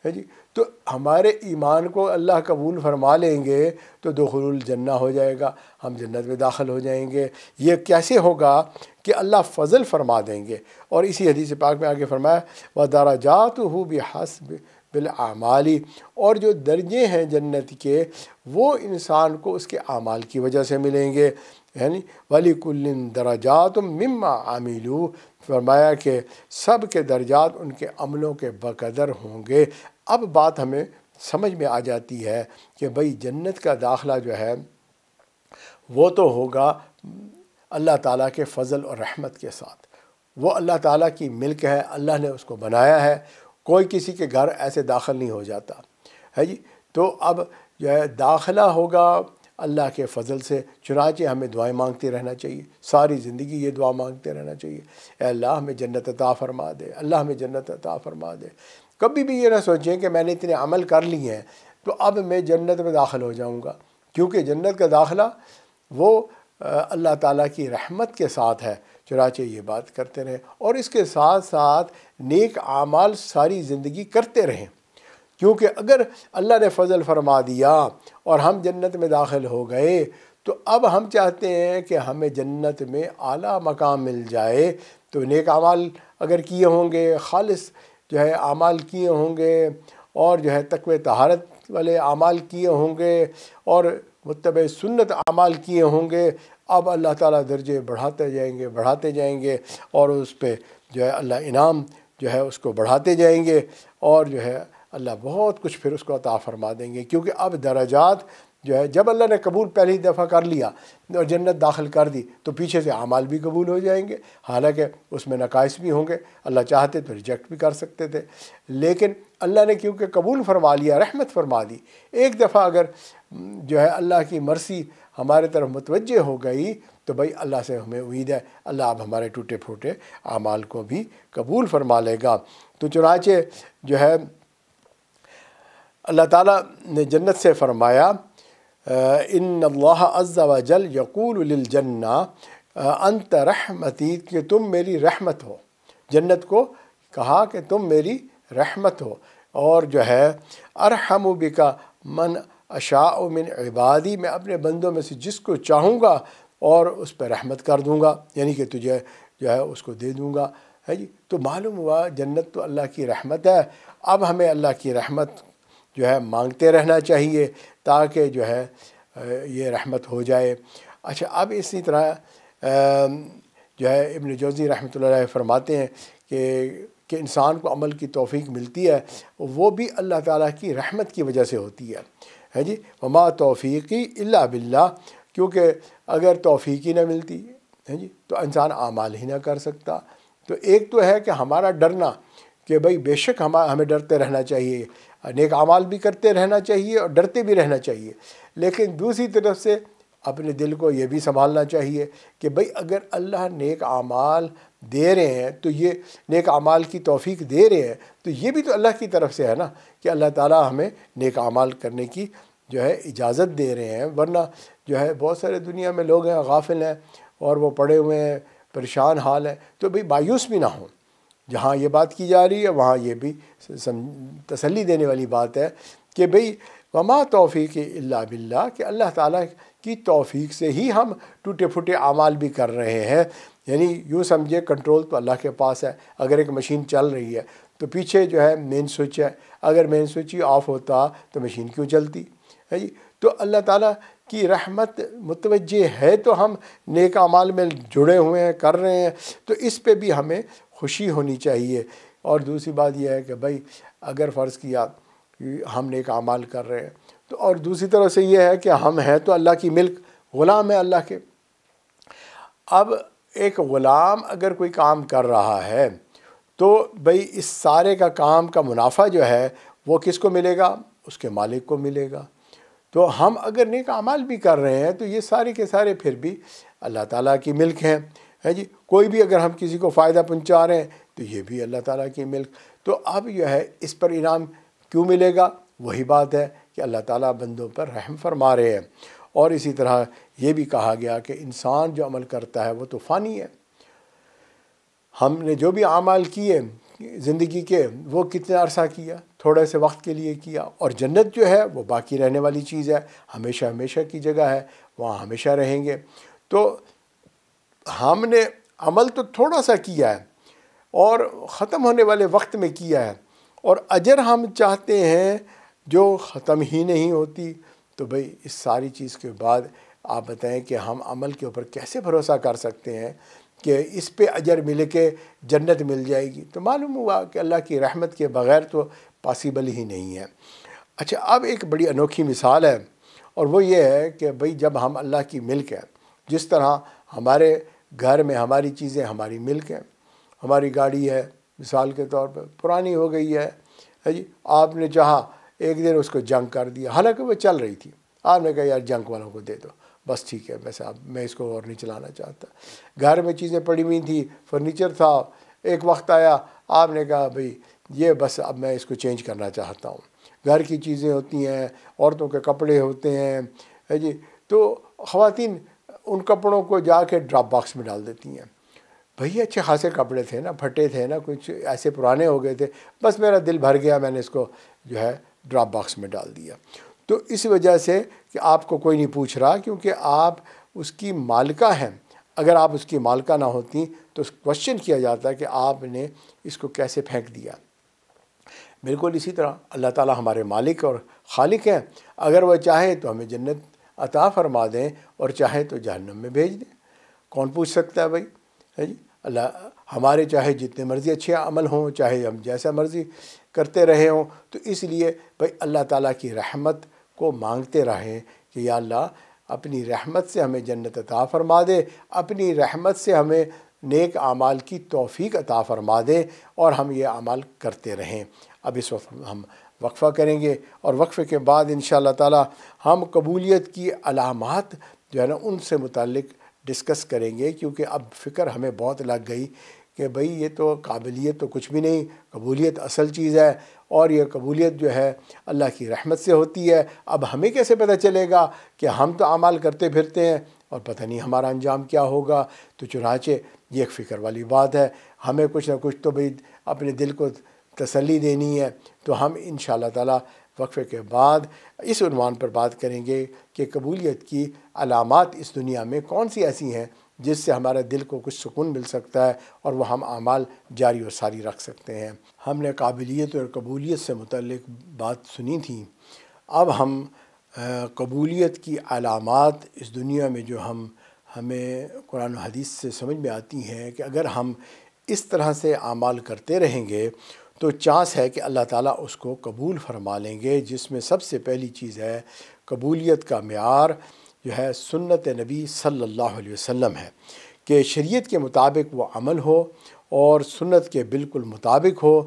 ہے جی۔ تو ہمارے ایمان کو اللہ قبول فرما لیں گے تو دخول الجنہ ہو جائے گا، ہم جنت میں داخل ہو جائیں گے۔ یہ کیسے ہوگا؟ کہ اللہ فضل فرما دیں گے، اور اسی حدیث پاک میں آگے فرمایا وَدَرَجَاتُهُ بِحَسْبِ بالعمالی، اور جو درجے ہیں جنت کے وہ انسان کو اس کے اعمال کی وجہ سے ملیں گے، یعنی وَلِكُلٍّ دَرَجَاتٌ مِّمَّا عَمِلُوا، فرمایا کہ سب کے درجات ان کے عملوں کے بقدر ہوں گے۔ اب بات ہمیں سمجھ میں آ جاتی ہے کہ بھئی جنت کا داخلہ جو ہے وہ تو ہوگا اللہ تعالیٰ کے فضل اور رحمت کے ساتھ، وہ اللہ تعالیٰ کی ملک ہے، اللہ نے اس کو بنایا ہے، کوئی کسی کے گھر ایسے داخل نہیں ہو جاتا ہے جی۔ تو اب جو ہے داخلہ ہوگا اللہ کے فضل سے، چنانچہ ہمیں دعائیں مانگتے رہنا چاہیے، ساری زندگی یہ دعا مانگتے رہنا چاہیے، اے اللہ ہمیں جنت عطا فرما دے، اللہ ہمیں جنت عطا فرما دے۔ کبھی بھی یہ نہ سوچیں کہ میں نے اتنے عمل کر لیے ہیں تو اب میں جنت میں داخل ہو جاؤں گا، کیونکہ جنت کا داخلہ وہ اللہ تعالیٰ کی رحمت کے ساتھ ہے۔ چنانچہ یہ بات کرتے رہیں اور اس کے ساتھ ساتھ نیک اعمال ساری زندگی کرتے رہیں، کیونکہ اگر اللہ نے فضل فرما دیا اور ہم جنت میں داخل ہو گئے تو اب ہم چاہتے ہیں کہ ہمیں جنت میں اعلیٰ مقام مل جائے۔ تو نیک اعمال اگر کیے ہوں گے، خالص جو ہے اعمال کیے ہوں گے، اور جو ہے تقوی طہارت والے اعمال کیے ہوں گے، اور متبع سنت اعمال کیے ہوں گے، اب اللہ تعالیٰ درجے بڑھاتے جائیں گے اور اس پہ جو ہے اللہ انعام جو ہے اس کو بڑھاتے جائیں گے، اور جو ہے اللہ بہت کچھ پھر اس کو عطا فرما دیں گے، کیونکہ اب درجات جو ہے جب اللہ نے قبول پہلی دفعہ کر لیا اور جنت داخل کر دی تو پیچھے سے اعمال بھی قبول ہو جائیں گے، حالانکہ اس میں نقائص بھی ہوں گے، اللہ چاہتے تو ریجیکٹ بھی کر سکتے تھے، لیکن اللہ نے کیونکہ قبول فرما لیا، رحمت فرما دی، ایک دفعہ اگر جو ہے اللہ کی مرضی ہمارے طرف متوجہ ہو گئی تو بھائی اللہ سے ہمیں امید ہے اللہ اب ہمارے ٹوٹے پھوٹے اعمال کو بھی قبول فرما لے گا۔ تو چنانچہ جو ہے اللہ تعالیٰ نے جنت سے فرمایا ان اللہ عز و جل یقول للجنہ انت رحمتی، کہ تم میری رحمت ہو، جنت کو کہا کہ تم میری رحمت ہو، اور جو ہے ارحم بک من اشاء من عبادی، میں اپنے بندوں میں سے جس کو چاہوں گا اور اس پہ رحمت کر دوں گا، یعنی کہ تجھے جو ہے اس کو دے دوں گا، ہے جی۔ تو معلوم ہوا جنت تو اللہ کی رحمت ہے، اب ہمیں اللہ کی رحمت جو ہے مانگتے رہنا چاہیے تاکہ جو ہے یہ رحمت ہو جائے۔ اچھا، اب اسی طرح جو ہے ابن جوزی رحمۃ اللہ علیہ فرماتے ہیں کہ انسان کو عمل کی توفیق ملتی ہے، وہ بھی اللہ تعالیٰ کی رحمت کی وجہ سے ہوتی ہے جی۔ وما توفیقی الا باللہ، کیونکہ اگر توفیق ہی نہ ملتی ہے جی تو انسان اعمال ہی نہ کر سکتا۔ تو ایک تو ہے کہ ہمارا ڈرنا کہ بھئی بے شک ہمیں ڈرتے رہنا چاہیے، نیک اعمال بھی کرتے رہنا چاہیے اور ڈرتے بھی رہنا چاہیے، لیکن دوسری طرف سے اپنے دل کو یہ بھی سنبھالنا چاہیے کہ بھئی اگر اللہ نیک اعمال دے رہے ہیں تو یہ نیک اعمال کی توفیق دے رہے ہیں تو یہ بھی تو اللہ کی طرف سے ہے نا، کہ اللہ تعالیٰ ہمیں نیک اعمال کرنے کی جو ہے اجازت دے رہے ہیں۔ ورنہ جو ہے بہت سارے دنیا میں لوگ ہیں غافل ہیں اور وہ پڑے ہوئے ہیں، پریشان حال ہیں، تو بھئی مایوس بھی نہ ہوں، جہاں یہ بات کی جا رہی ہے وہاں یہ بھی تسلی دینے والی بات ہے کہ بھئی وما توفیق الا باللہ، کہ اللہ تعالیٰ کی توفیق سے ہی ہم ٹوٹے پھوٹے اعمال بھی کر رہے ہیں، یعنی یوں سمجھے کنٹرول تو اللہ کے پاس ہے۔ اگر ایک مشین چل رہی ہے تو پیچھے جو ہے مین سوئچ ہے، اگر مین سوئچ ہی آف ہوتا تو مشین کیوں چلتی ہے جی۔ تو اللہ تعالیٰ کی رحمت متوجہ ہے تو ہم نیک اعمال میں جڑے ہوئے ہیں، کر رہے ہیں، تو اس پہ بھی ہمیں خوشی ہونی چاہیے۔ اور دوسری بات یہ ہے کہ بھائی اگر فرض کیا ہم نیک اعمال کر رہے ہیں تو اور دوسری طرف سے یہ ہے کہ ہم ہیں تو اللہ کی ملک، غلام ہیں اللہ کے۔ اب ایک غلام اگر کوئی کام کر رہا ہے تو بھئی اس سارے کا کام کا منافع جو ہے وہ کس کو ملے گا؟ اس کے مالک کو ملے گا۔ تو ہم اگر نیک اعمال بھی کر رہے ہیں تو یہ سارے کے سارے پھر بھی اللہ تعالیٰ کی ملک ہیں، ہے جی۔ کوئی بھی اگر ہم کسی کو فائدہ پہنچا رہے ہیں تو یہ بھی اللہ تعالیٰ کی ملک۔ تو اب جو ہے اس پر انعام کیوں ملے گا؟ وہی بات ہے کہ اللہ تعالیٰ بندوں پر رحم فرما رہے ہیں۔ اور اسی طرح یہ بھی کہا گیا کہ انسان جو عمل کرتا ہے وہ تو فانی ہے، ہم نے جو بھی اعمال کیے زندگی کے وہ کتنا عرصہ کیا، تھوڑے سے وقت کے لیے کیا، اور جنت جو ہے وہ باقی رہنے والی چیز ہے، ہمیشہ ہمیشہ کی جگہ ہے، وہاں ہمیشہ رہیں گے۔ تو ہم نے عمل تو تھوڑا سا کیا ہے اور ختم ہونے والے وقت میں کیا ہے، اور اجر ہم چاہتے ہیں جو ختم ہی نہیں ہوتی، تو بھئی اس ساری چیز کے بعد آپ بتائیں کہ ہم عمل کے اوپر کیسے بھروسہ کر سکتے ہیں کہ اس پہ اجر مل کے جنت مل جائے گی؟ تو معلوم ہوا کہ اللہ کی رحمت کے بغیر تو پاسبل ہی نہیں ہے۔ اچھا، اب ایک بڑی انوکھی مثال ہے، اور وہ یہ ہے کہ بھئی جب ہم اللہ کی ملک ہیں، جس طرح ہمارے گھر میں ہماری چیزیں ہماری ملک ہیں، ہماری گاڑی ہے مثال کے طور پر پرانی ہو گئی ہے جی، آپ نے چاہا ایک دن اس کو جنگ کر دیا، حالانکہ وہ چل رہی تھی، آپ نے کہا یار جنگ والوں کو دے دو، بس ٹھیک ہے میں اس کو اور نہیں چلانا چاہتا۔ گھر میں چیزیں پڑی ہوئی تھیں، فرنیچر تھا، ایک وقت آیا آپ نے کہا بھئی یہ بس اب میں اس کو چینج کرنا چاہتا ہوں۔ گھر کی چیزیں ہوتی ہیں، عورتوں کے کپڑے ہوتے ہیں جی، تو خواتین ان کپڑوں کو جا کے ڈراپ باکس میں ڈال دیتی ہیں۔ بھئی اچھے خاصے کپڑے تھے نا، پھٹے تھے نا، کچھ ایسے پرانے ہو گئے تھے، بس میرا دل بھر گیا، میں نے اس کو جو ہے ڈراپ باکس میں ڈال دیا۔ تو اس وجہ سے کہ آپ کو کوئی نہیں پوچھ رہا، کیونکہ آپ اس کی مالکہ ہیں۔ اگر آپ اس کی مالکہ نہ ہوتی تو کوشچن کیا جاتا ہے کہ آپ نے اس کو کیسے پھینک دیا۔ بالکل اسی طرح اللہ تعالیٰ ہمارے مالک اور خالق ہیں، اگر وہ چاہے تو ہمیں جنت عطا فرما دیں اور چاہیں تو جہنم میں بھیج دیں۔ کون پوچھ سکتا ہے بھائی؟ ہے جی، اللہ ہمارے چاہے جتنے مرضی اچھے عمل ہوں، چاہے ہم جیسا مرضی کرتے رہے ہوں، تو اس لیے بھائی اللہ تعالیٰ کی رحمت کو مانگتے رہیں کہ یا اللہ اپنی رحمت سے ہمیں جنت عطا فرما دے، اپنی رحمت سے ہمیں نیک اعمال کی توفیق عطا فرما دے اور ہم یہ اعمال کرتے رہیں۔ اب اس وقت ہم وقفہ کریں گے اور وقفے کے بعد انشاءاللہ تعالی ہم قبولیت کی علامات جو ہے نا ان سے متعلق ڈسکس کریں گے، کیونکہ اب فکر ہمیں بہت لگ گئی کہ بھئی یہ تو قابلیت تو کچھ بھی نہیں، قبولیت اصل چیز ہے، اور یہ قبولیت جو ہے اللہ کی رحمت سے ہوتی ہے۔ اب ہمیں کیسے پتہ چلے گا کہ ہم تو اعمال کرتے پھرتے ہیں اور پتہ نہیں ہمارا انجام کیا ہوگا؟ تو چنانچہ یہ ایک فکر والی بات ہے، ہمیں کچھ نہ کچھ تو بھئی اپنے دل کو تسلی دینی ہے۔ تو ہم انشاءاللہ تعالی وقفے کے بعد اس عنوان پر بات کریں گے کہ قبولیت کی علامات اس دنیا میں کون سی ایسی ہیں جس سے ہمارے دل کو کچھ سکون مل سکتا ہے اور وہ ہم اعمال جاری و ساری رکھ سکتے ہیں۔ ہم نے قابلیت اور قبولیت سے متعلق بات سنی تھی، اب ہم قبولیت کی علامات اس دنیا میں جو ہمیں قرآن و حدیث سے سمجھ میں آتی ہیں کہ اگر ہم اس طرح سے اعمال کرتے رہیں گے تو چانس ہے کہ اللہ تعالیٰ اس کو قبول فرما لیں گے، جس میں سب سے پہلی چیز ہے قبولیت کا معیار جو ہے سنت نبی صلی اللہ علیہ وسلم ہے، کہ شریعت کے مطابق وہ عمل ہو اور سنت کے بالکل مطابق ہو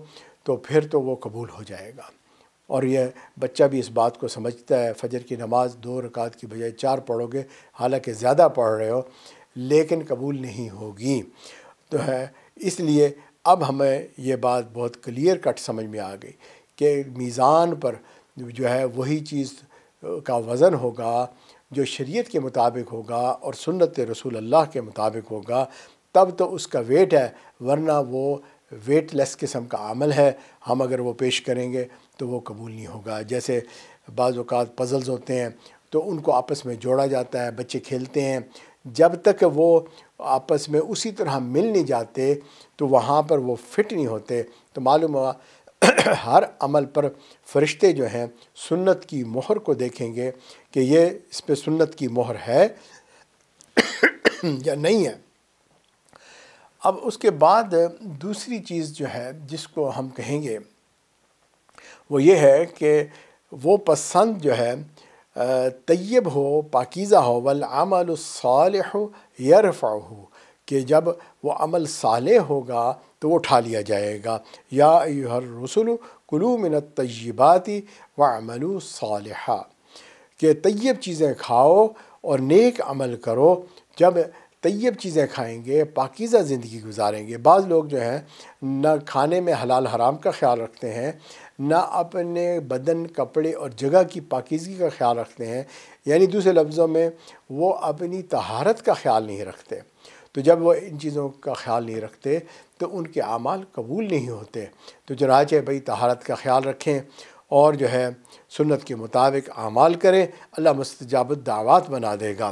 تو پھر تو وہ قبول ہو جائے گا۔ اور یہ بچہ بھی اس بات کو سمجھتا ہے، فجر کی نماز 2 رکعت کی بجائے 4 پڑھو گے، حالانکہ زیادہ پڑھ رہے ہو لیکن قبول نہیں ہوگی۔ تو ہے اس لیے اب ہمیں یہ بات بہت کلیئر کٹ سمجھ میں آ گئی کہ میزان پر جو ہے وہی چیز کا وزن ہوگا جو شریعت کے مطابق ہوگا اور سنت رسول اللہ کے مطابق ہوگا، تب تو اس کا ویٹ ہے، ورنہ وہ ویٹ لیس قسم کا عمل ہے، ہم اگر وہ پیش کریں گے تو وہ قبول نہیں ہوگا۔ جیسے بعض اوقات پزلز ہوتے ہیں تو ان کو آپس میں جوڑا جاتا ہے، بچے کھیلتے ہیں، جب تک وہ آپس میں اسی طرح مل نہیں جاتے تو وہاں پر وہ فٹ نہیں ہوتے۔ تو معلوم ہوا ہر عمل پر فرشتے جو ہیں سنت کی مہر کو دیکھیں گے کہ یہ اس پہ سنت کی مہر ہے یا نہیں ہے۔ اب اس کے بعد دوسری چیز جو ہے جس کو ہم کہیں گے وہ یہ ہے کہ وہ پسند جو ہے طیب ہو، پاکیزہ ہو، والعمل الصالح یرفعہ، کہ جب وہ عمل صالح ہوگا تو وہ اٹھا لیا جائے گا۔ یا ایھا الرسل کلوا من الطیبات واعملوا صالحا، کہ طیب چیزیں کھاؤ اور نیک عمل کرو۔ جب طیب چیزیں کھائیں گے، پاکیزہ زندگی گزاریں گے۔ بعض لوگ جو ہیں نہ کھانے میں حلال حرام کا خیال رکھتے ہیں، نہ اپنے بدن، کپڑے اور جگہ کی پاکیزگی کا خیال رکھتے ہیں، یعنی دوسرے لفظوں میں وہ اپنی طہارت کا خیال نہیں رکھتے۔ تو جب وہ ان چیزوں کا خیال نہیں رکھتے تو ان کے اعمال قبول نہیں ہوتے۔ تو چنانچہ بھئی طہارت کا خیال رکھیں اور جو ہے سنت کے مطابق اعمال کریں، اللہ مستجاب الدعوات بنا دے گا۔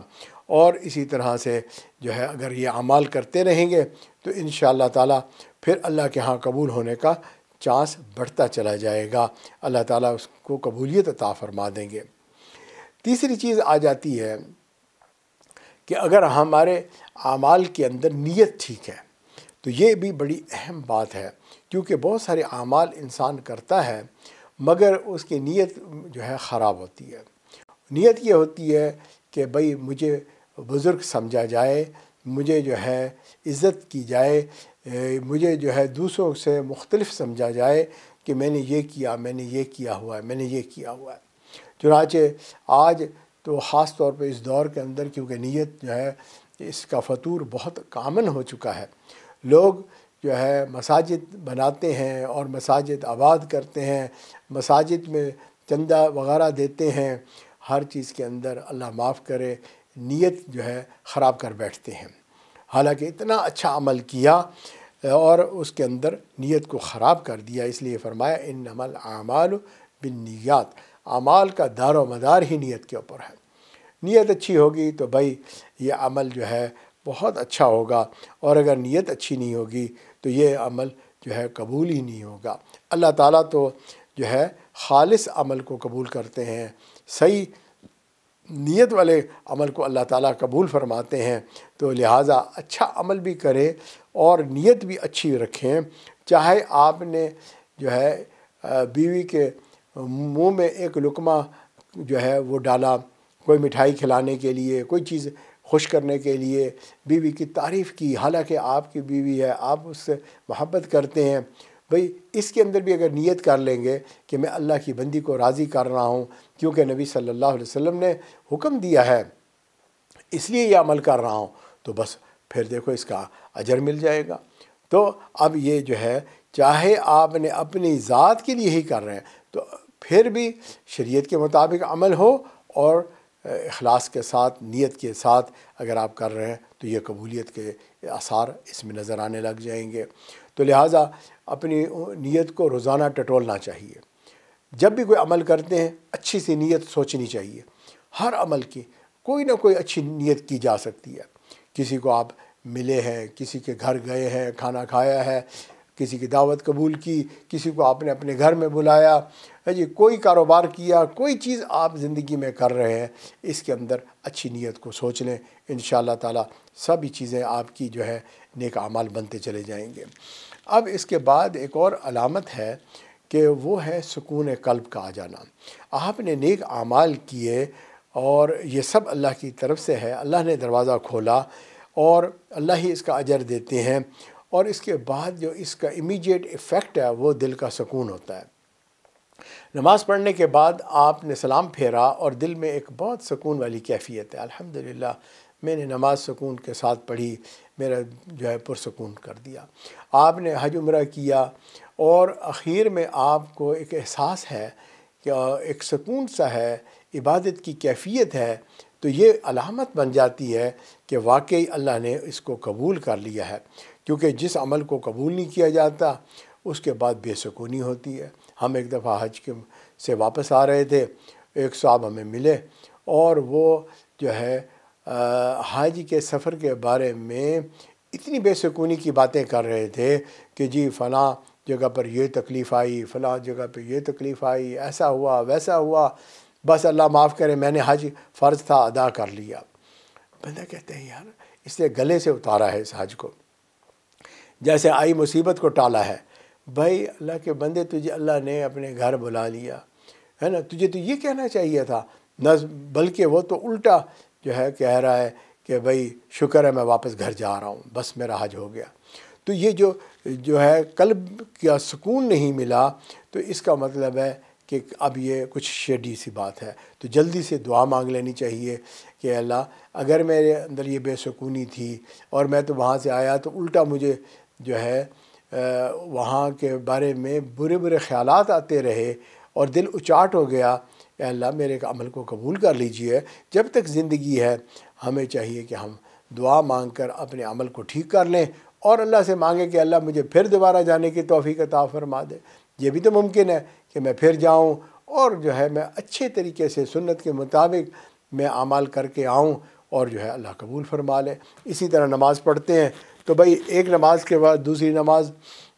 اور اسی طرح سے جو ہے اگر یہ اعمال کرتے رہیں گے تو انشاءاللہ تعالی پھر اللہ کے ہاں قبول ہونے کا چانس بڑھتا چلا جائے گا، اللہ تعالیٰ اس کو قبولیت عطا فرما دیں گے۔ تیسری چیز آ جاتی ہے کہ اگر ہمارے اعمال کے اندر نیت ٹھیک ہے تو یہ بھی بڑی اہم بات ہے، کیونکہ بہت سارے اعمال انسان کرتا ہے مگر اس کی نیت جو ہے خراب ہوتی ہے۔ نیت یہ ہوتی ہے کہ بھئی مجھے بزرگ سمجھا جائے، مجھے جو ہے عزت کی جائے، مجھے جو ہے دوسروں سے مختلف سمجھا جائے کہ میں نے یہ کیا، میں نے یہ کیا ہوا ہے، میں نے یہ کیا ہوا ہے۔ چنانچہ آج تو خاص طور پہ اس دور کے اندر کیونکہ نیت جو ہے اس کا فطور بہت کامن ہو چکا ہے، لوگ جو ہے مساجد بناتے ہیں اور مساجد آباد کرتے ہیں، مساجد میں چندہ وغیرہ دیتے ہیں، ہر چیز کے اندر اللہ معاف کرے نیت جو ہے خراب کر بیٹھتے ہیں، حالانکہ اتنا اچھا عمل کیا اور اس کے اندر نیت کو خراب کر دیا۔ اس لیے فرمایا انما الاعمال بالنیات، اعمال کا دار و مدار ہی نیت کے اوپر ہے۔ نیت اچھی ہوگی تو بھائی یہ عمل جو ہے بہت اچھا ہوگا، اور اگر نیت اچھی نہیں ہوگی تو یہ عمل جو ہے قبول ہی نہیں ہوگا۔ اللہ تعالیٰ تو جو ہے خالص عمل کو قبول کرتے ہیں، صحیح نیت والے عمل کو اللہ تعالیٰ قبول فرماتے ہیں، تو لہٰذا اچھا عمل بھی کریں اور نیت بھی اچھی رکھیں۔ چاہے آپ نے جو ہے بیوی کے منہ میں ایک لقمہ جو ہے وہ ڈالا، کوئی مٹھائی کھلانے کے لیے، کوئی چیز خوش کرنے کے لیے بیوی کی تعریف کی، حالانکہ آپ کی بیوی ہے، آپ اس سے محبت کرتے ہیں، بھئی اس کے اندر بھی اگر نیت کر لیں گے کہ میں اللہ کی بندی کو راضی کر رہا ہوں کیونکہ نبی صلی اللہ علیہ وسلم نے حکم دیا ہے اس لیے یہ عمل کر رہا ہوں، تو بس پھر دیکھو اس کا اجر مل جائے گا۔ تو اب یہ جو ہے چاہے آپ نے اپنی ذات کے لیے ہی کر رہے ہیں تو پھر بھی شریعت کے مطابق عمل ہو اور اخلاص کے ساتھ، نیت کے ساتھ اگر آپ کر رہے ہیں تو یہ قبولیت کے آثار اس میں نظر آنے لگ جائیں گے۔ تو لہٰذا اپنی نیت کو روزانہ ٹٹولنا چاہیے۔ جب بھی کوئی عمل کرتے ہیں اچھی سی نیت سوچنی چاہیے، ہر عمل کی کوئی نہ کوئی اچھی نیت کی جا سکتی ہے۔ کسی کو آپ ملے ہیں، کسی کے گھر گئے ہیں، کھانا کھایا ہے، کسی کی دعوت قبول کی، کسی کو آپ نے اپنے گھر میں بلایا ہے جی، کوئی کاروبار کیا، کوئی چیز آپ زندگی میں کر رہے ہیں، اس کے اندر اچھی نیت کو سوچ لیں، انشاءاللہ تعالیٰ سبھی چیزیں آپ کی جو ہے نیک اعمال بنتے چلے جائیں گے۔ اب اس کے بعد ایک اور علامت ہے کہ وہ ہے سکون قلب کا آ جانا۔ آپ نے نیک اعمال کیے اور یہ سب اللہ کی طرف سے ہے، اللہ نے دروازہ کھولا اور اللہ ہی اس کا اجر دیتے ہیں، اور اس کے بعد جو اس کا امیڈیٹ ایفیکٹ ہے وہ دل کا سکون ہوتا ہے۔ نماز پڑھنے کے بعد آپ نے سلام پھیرا اور دل میں ایک بہت سکون والی کیفیت ہے، الحمدللہ میں نے نماز سکون کے ساتھ پڑھی، میرا جو ہے پرسکون کر دیا۔ آپ نے حج عمرہ کیا اور اخیر میں آپ کو ایک احساس ہے کہ ایک سکون سا ہے، عبادت کی کیفیت ہے، تو یہ علامت بن جاتی ہے کہ واقعی اللہ نے اس کو قبول کر لیا ہے، کیونکہ جس عمل کو قبول نہیں کیا جاتا اس کے بعد بے سکونی ہوتی ہے۔ ہم ایک دفعہ حج سے واپس آ رہے تھے، ایک صاحب ہمیں ملے اور وہ جو ہے حج کے سفر کے بارے میں اتنی بے سکونی کی باتیں کر رہے تھے کہ جی فلاں جگہ پر یہ تکلیف آئی، فلاں جگہ پہ یہ تکلیف آئی، ایسا ہوا ویسا ہوا، بس اللہ معاف کرے میں نے حج فرض تھا ادا کر لیا۔ بندہ کہتے ہیں یار اس نے گلے سے اتارا ہے اس حج کو، جیسے آئی مصیبت کو ٹالا ہے۔ بھائی اللہ کے بندے، تجھے اللہ نے اپنے گھر بلا لیا ہے نا، تجھے تو یہ کہنا چاہیے تھا نہ، بلکہ وہ تو الٹا جو ہے کہہ رہا ہے کہ بھائی شکر ہے میں واپس گھر جا رہا ہوں، بس میرا حج ہو گیا۔ تو یہ جو ہے قلب کا سکون نہیں ملا، تو اس کا مطلب ہے کہ اب یہ کچھ شیڈی سی بات ہے۔ تو جلدی سے دعا مانگ لینی چاہیے کہ اللہ اگر میرے اندر یہ بے سکونی تھی اور میں تو وہاں سے آیا تو الٹا مجھے جو ہے وہاں کے بارے میں برے برے خیالات آتے رہے اور دل اچاٹ ہو گیا، اے اللہ میرے عمل کو قبول کر لیجئے۔ جب تک زندگی ہے ہمیں چاہیے کہ ہم دعا مانگ کر اپنے عمل کو ٹھیک کر لیں اور اللہ سے مانگیں کہ اللہ مجھے پھر دوبارہ جانے کی توفیق عطا فرما دے۔ یہ بھی تو ممکن ہے کہ میں پھر جاؤں اور جو ہے میں اچھے طریقے سے سنت کے مطابق میں اعمال کر کے آؤں اور جو ہے اللہ قبول فرما لے۔ اسی طرح نماز پڑھتے ہیں تو بھائی ایک نماز کے بعد دوسری نماز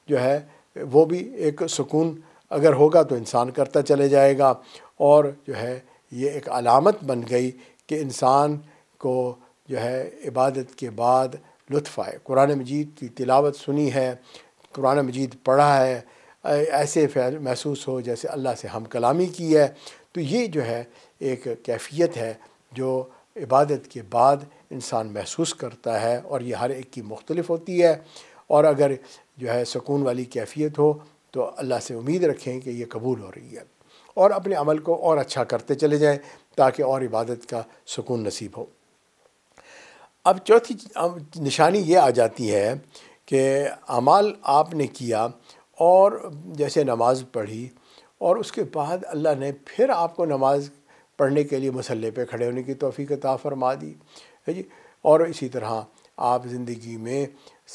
جو ہے وہ بھی ایک سکون اگر ہوگا تو انسان کرتا چلے جائے گا، اور جو ہے یہ ایک علامت بن گئی کہ انسان کو جو ہے عبادت کے بعد لطف آئے۔ قرآن مجید کی تلاوت سنی ہے، قرآن مجید پڑھا ہے، ایسے محسوس ہو جیسے اللہ سے ہم کلامی کی ہے، تو یہ جو ہے ایک کیفیت ہے جو عبادت کے بعد انسان محسوس کرتا ہے، اور یہ ہر ایک کی مختلف ہوتی ہے۔ اور اگر جو ہے سکون والی کیفیت ہو تو اللہ سے امید رکھیں کہ یہ قبول ہو رہی ہے، اور اپنے عمل کو اور اچھا کرتے چلے جائیں تاکہ اور عبادت کا سکون نصیب ہو۔ اب چوتھی نشانی یہ آ جاتی ہے کہ اعمال آپ نے کیا اور جیسے نماز پڑھی اور اس کے بعد اللہ نے پھر آپ کو نماز پڑھنے کے لیے مصلی پہ کھڑے ہونے کی توفیق عطا فرما دی ہے جی، اور اسی طرح آپ زندگی میں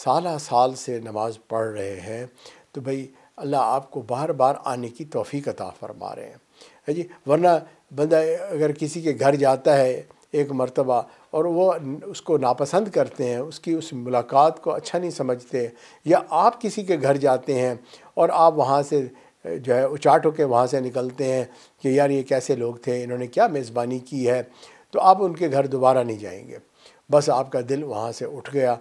سالہ سال سے نماز پڑھ رہے ہیں تو بھئی اللہ آپ کو بار بار آنے کی توفیق عطا فرما رہے ہیں ہے جی۔ ورنہ بندہ اگر کسی کے گھر جاتا ہے ایک مرتبہ اور وہ اس کو ناپسند کرتے ہیں، اس کی اس ملاقات کو اچھا نہیں سمجھتے، یا آپ کسی کے گھر جاتے ہیں اور آپ وہاں سے جو ہے اچاٹ ہو کے وہاں سے نکلتے ہیں کہ یار یہ کیسے لوگ تھے، انہوں نے کیا میزبانی کی ہے، تو آپ ان کے گھر دوبارہ نہیں جائیں گے، بس آپ کا دل وہاں سے اٹھ گیا۔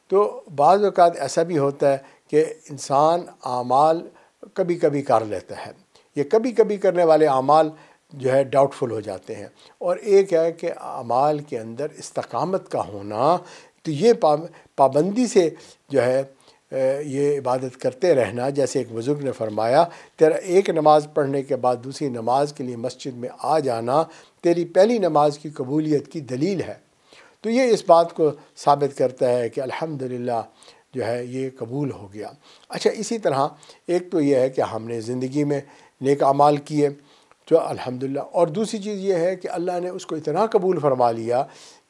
تو بعض اوقات ایسا بھی ہوتا ہے کہ انسان اعمال کبھی کبھی کر لیتا ہے، یہ کبھی کبھی کرنے والے اعمال جو ہے ڈاؤٹ فل ہو جاتے ہیں، اور ایک ہے کہ اعمال کے اندر استقامت کا ہونا، تو یہ پابندی سے جو ہے یہ عبادت کرتے رہنا، جیسے ایک بزرگ نے فرمایا، تیرا ایک نماز پڑھنے کے بعد دوسری نماز کے لیے مسجد میں آ جانا تیری پہلی نماز کی قبولیت کی دلیل ہے۔ تو یہ اس بات کو ثابت کرتا ہے کہ الحمدللہ جو ہے یہ قبول ہو گیا۔ اچھا، اسی طرح ایک تو یہ ہے کہ ہم نے زندگی میں نیک اعمال کیے تو الحمدللہ، اور دوسری چیز یہ ہے کہ اللہ نے اس کو اتنا قبول فرما لیا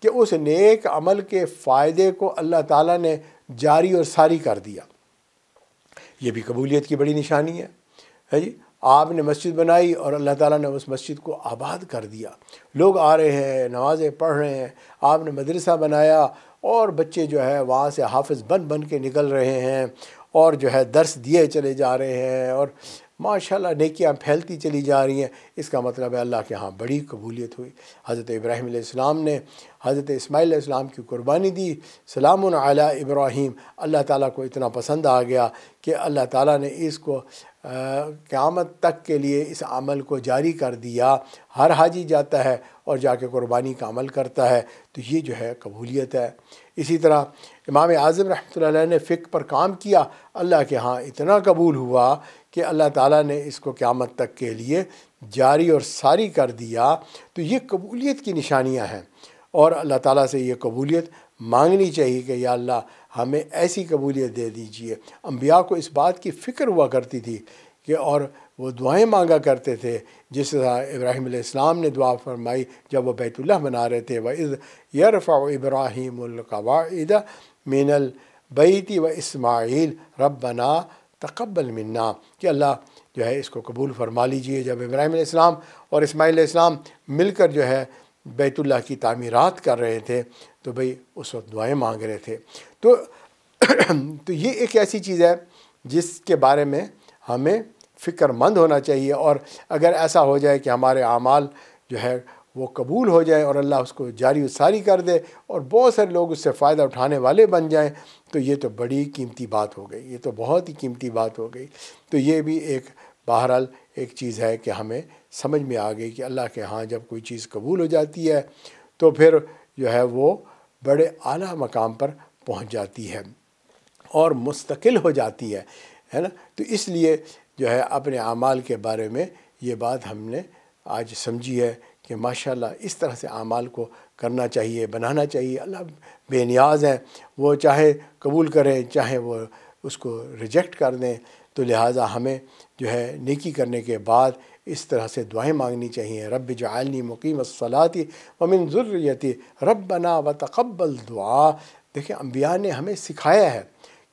کہ اس نیک عمل کے فائدے کو اللہ تعالیٰ نے جاری اور ساری کر دیا۔ یہ بھی قبولیت کی بڑی نشانی ہے جی۔ آپ نے مسجد بنائی اور اللہ تعالیٰ نے اس مسجد کو آباد کر دیا، لوگ آ رہے ہیں، نمازیں پڑھ رہے ہیں۔ آپ نے مدرسہ بنایا اور بچے جو ہے وہاں سے حافظ بن کے نکل رہے ہیں، اور جو ہے درس دیے چلے جا رہے ہیں، اور ماشاءاللہ نیکیاں پھیلتی چلی جا رہی ہیں۔ اس کا مطلب ہے اللہ کے ہاں بڑی قبولیت ہوئی۔ حضرت ابراہیم علیہ السلام نے حضرت اسماعیل علیہ السلام کی قربانی دی، سلام علی ابراہیم، اللہ تعالیٰ کو اتنا پسند آ گیا کہ اللہ تعالیٰ نے اس کو قیامت تک کے لیے اس عمل کو جاری کر دیا۔ ہر حاجی جاتا ہے اور جا کے قربانی کا عمل کرتا ہے، تو یہ جو ہے قبولیت ہے۔ اسی طرح امام اعظم رحمۃ اللہ علیہ نے فقہ پر کام کیا، اللہ کے ہاں اتنا قبول ہوا کہ اللہ تعالیٰ نے اس کو قیامت تک کے لیے جاری اور ساری کر دیا۔ تو یہ قبولیت کی نشانیاں ہیں، اور اللہ تعالیٰ سے یہ قبولیت مانگنی چاہیے کہ یا اللہ ہمیں ایسی قبولیت دے دیجئے۔ انبیاء کو اس بات کی فکر ہوا کرتی تھی کہ، اور وہ دعائیں مانگا کرتے تھے، جس طرح ابراہیم علیہ السلام نے دعا فرمائی جب وہ بیت اللہ بنا رہے تھے، وَإِذْ يَرْفَعُ إِبْرَاهِيمُ الْقَوَاعِدَ مِنَ الْبَيْتِ وَإِسْمَاعِيلُ رَبَّنَا تَقَبَّلْ مِنَّا، کہ اللہ جو ہے اس کو قبول فرما لیجئے۔ جب ابراہیم علیہ السلام اور اسماعیل علیہ السلام مل کر جو ہے بیت اللہ کی تعمیرات کر رہے تھے، تو بھئی اس وقت دعائیں مانگ رہے تھے۔ تو یہ ایک ایسی چیز ہے جس کے بارے میں ہمیں فکر مند ہونا چاہیے، اور اگر ایسا ہو جائے کہ ہمارے اعمال جو ہے وہ قبول ہو جائیں اور اللہ اس کو جاری و ساری کر دے اور بہت سارے لوگ اس سے فائدہ اٹھانے والے بن جائیں، تو یہ تو بڑی قیمتی بات ہو گئی، یہ تو بہت ہی قیمتی بات ہو گئی۔ تو یہ بھی ایک بہرحال ایک چیز ہے کہ ہمیں سمجھ میں آ گئی کہ اللہ کے ہاں جب کوئی چیز قبول ہو جاتی ہے تو پھر جو ہے وہ بڑے اعلیٰ مقام پر پہنچ جاتی ہے اور مستقل ہو جاتی ہے نا۔ تو اس لیے جو ہے اپنے اعمال کے بارے میں یہ بات ہم نے آج سمجھی ہے کہ ماشاءاللہ اس طرح سے اعمال کو کرنا چاہیے، بنانا چاہیے۔ اللہ بے نیاز ہیں، وہ چاہے قبول کریں چاہے وہ اس کو ریجیکٹ کر دیں، تو لہٰذا ہمیں جو ہے نیکی کرنے کے بعد اس طرح سے دعائیں مانگنی چاہیے، رب اجعلنی مقیم الصلاۃ ومن ذریتی ربنا وتقبل دعا۔ دیکھیں انبیاء نے ہمیں سکھایا ہے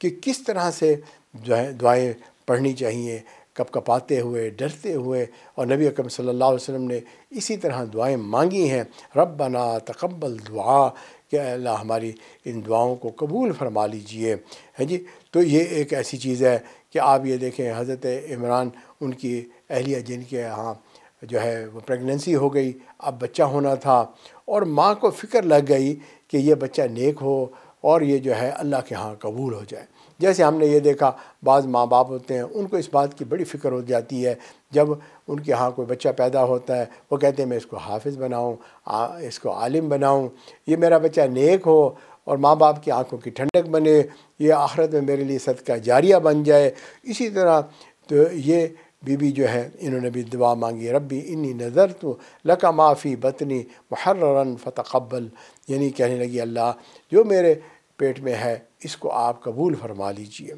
کہ کس طرح سے جو ہے دعائیں پڑھنی چاہیے، کپ کپاتے ہوئے، ڈرتے ہوئے، اور نبی اکرم صلی اللہ علیہ وسلم نے اسی طرح دعائیں مانگی ہیں، ربنا تقبل دعا، کہ اللہ ہماری ان دعاؤں کو قبول فرما لیجئے، ہے جی۔ تو یہ ایک ایسی چیز ہے کہ آپ یہ دیکھیں حضرت عمران، ان کی اہلیہ جن کے ہاں جو ہے وہ پریگننسی ہو گئی، اب بچہ ہونا تھا، اور ماں کو فکر لگ گئی کہ یہ بچہ نیک ہو اور یہ جو ہے اللہ کے ہاں قبول ہو جائے۔ جیسے ہم نے یہ دیکھا بعض ماں باپ ہوتے ہیں، ان کو اس بات کی بڑی فکر ہو جاتی ہے جب ان کے ہاں کوئی بچہ پیدا ہوتا ہے، وہ کہتے ہیں میں اس کو حافظ بناؤں، اس کو عالم بناؤں، یہ میرا بچہ نیک ہو اور ماں باپ کی آنکھوں کی ٹھنڈک بنے، یہ آخرت میں میرے لیے صدقہ جاریہ بن جائے۔ اسی طرح تو یہ بی بی جو ہے انہوں نے بھی دعا مانگی، ربی انی نذرت لک ما فی بطنی محررا فتقبل، یعنی کہنے لگی اللہ جو میرے پیٹ میں ہے اس کو آپ قبول فرما لیجئے۔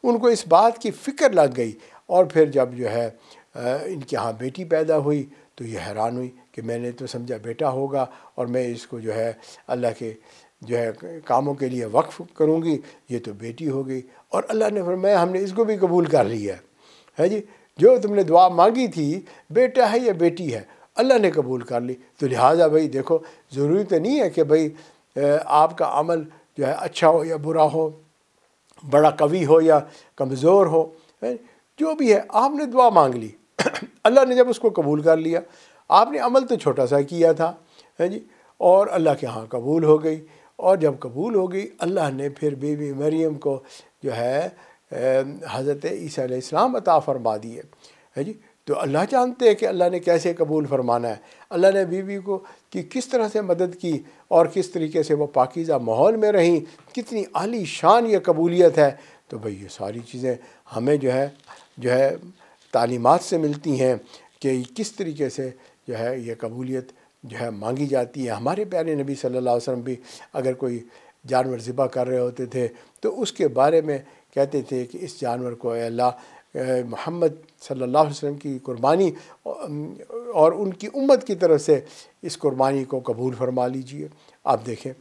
ان کو اس بات کی فکر لگ گئی، اور پھر جب جو ہے ان کے ہاں بیٹی پیدا ہوئی تو یہ حیران ہوئی کہ میں نے تو سمجھا بیٹا ہوگا اور میں اس کو جو ہے اللہ کے جو ہے کاموں کے لیے وقف کروں گی، یہ تو بیٹی ہو گئی، اور اللہ نے فرمایا ہم نے اس کو بھی قبول کر لیا ہے جی۔ جو تم نے دعا مانگی تھی بیٹا ہے یا بیٹی ہے، اللہ نے قبول کر لی۔ تو لہٰذا بھائی دیکھو، ضروری تو نہیں ہے کہ بھائی آپ کا عمل جو ہے اچھا ہو یا برا ہو، بڑا قوی ہو یا کمزور ہو، جو بھی ہے آپ نے دعا مانگ لی، اللہ نے جب اس کو قبول کر لیا، آپ نے عمل تو چھوٹا سا کیا تھا، ہے جی، اور اللہ کے ہاں قبول ہو گئی، اور جب قبول ہو گئی اللہ نے پھر بی مریم کو جو ہے حضرت عیسیٰ علیہ السلام عطا فرما دی ہے جی۔ تو اللہ جانتے ہیں کہ اللہ نے کیسے قبول فرمانا ہے، اللہ نے بیوی کو کی کس طرح سے مدد کی اور کس طریقے سے وہ پاکیزہ ماحول میں رہیں، کتنی عالی شان یہ قبولیت ہے۔ تو بھئی یہ ساری چیزیں ہمیں جو ہے تعلیمات سے ملتی ہیں کہ کس طریقے سے جو ہے یہ قبولیت جو ہے مانگی جاتی ہے۔ ہمارے پیارے نبی صلی اللہ علیہ وسلم بھی اگر کوئی جانور ذبح کر رہے ہوتے تھے تو اس کے بارے میں کہتے تھے کہ اس جانور کو اے اللہ محمد صلی اللہ علیہ وسلم کی قربانی اور ان کی امت کی طرف سے اس قربانی کو قبول فرما لیجئے۔ آپ دیکھیں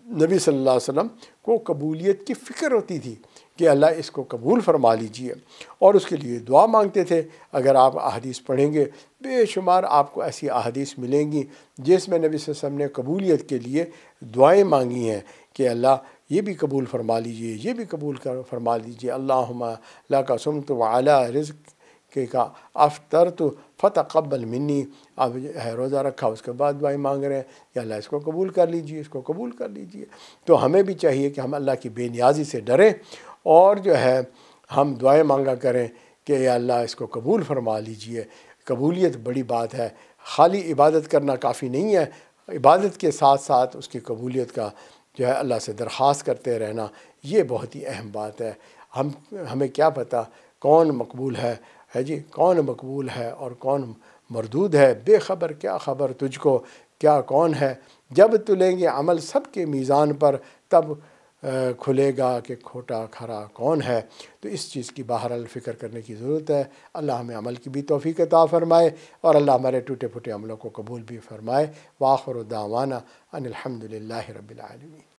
نبی صلی اللہ علیہ وسلم کو قبولیت کی فکر ہوتی تھی کہ اللہ اس کو قبول فرما لیجئے، اور اس کے لیے دعا مانگتے تھے۔ اگر آپ احادیث پڑھیں گے بے شمار آپ کو ایسی احادیث ملیں گی جس میں نبی صلی اللہ علیہ وسلم نے قبولیت کے لیے دعائیں مانگی ہیں کہ اللہ یہ بھی قبول فرما لیجئے، یہ بھی قبول فرما لیجئے۔ اللہم لک صمت وعلی رزق کا افطرت فتقبل منی۔ اب روزہ رکھا اس کے بعد دعائیں مانگ رہے ہیں یا اللہ اس کو قبول کر لیجئے، اس کو قبول کر لیجئے۔ تو ہمیں بھی چاہیے کہ ہم اللہ کی بے نیازی سے ڈریں اور جو ہے ہم دعائیں مانگا کریں کہ یا اللہ اس کو قبول فرما لیجئے۔ قبولیت بڑی بات ہے، خالی عبادت کرنا کافی نہیں ہے، عبادت کے ساتھ ساتھ اس کی قبولیت کا جو ہے اللہ سے درخواست کرتے رہنا یہ بہت ہی اہم بات ہے۔ ہمیں کیا پتہ کون مقبول ہے جی، کون مقبول ہے اور کون مردود ہے، بے خبر کیا خبر تجھ کو کیا کون ہے۔ جب تلیں گے عمل سب کے میزان پر تب کھلے گا کہ کھوٹا کھرا کون ہے۔ تو اس چیز کی بہرحال فکر کرنے کی ضرورت ہے۔ اللہ ہمیں عمل کی بھی توفیق عطا فرمائے اور اللہ ہمارے ٹوٹے پھوٹے عملوں کو قبول بھی فرمائے۔ وآخر دعوانا ان الحمد للہ رب العالمین۔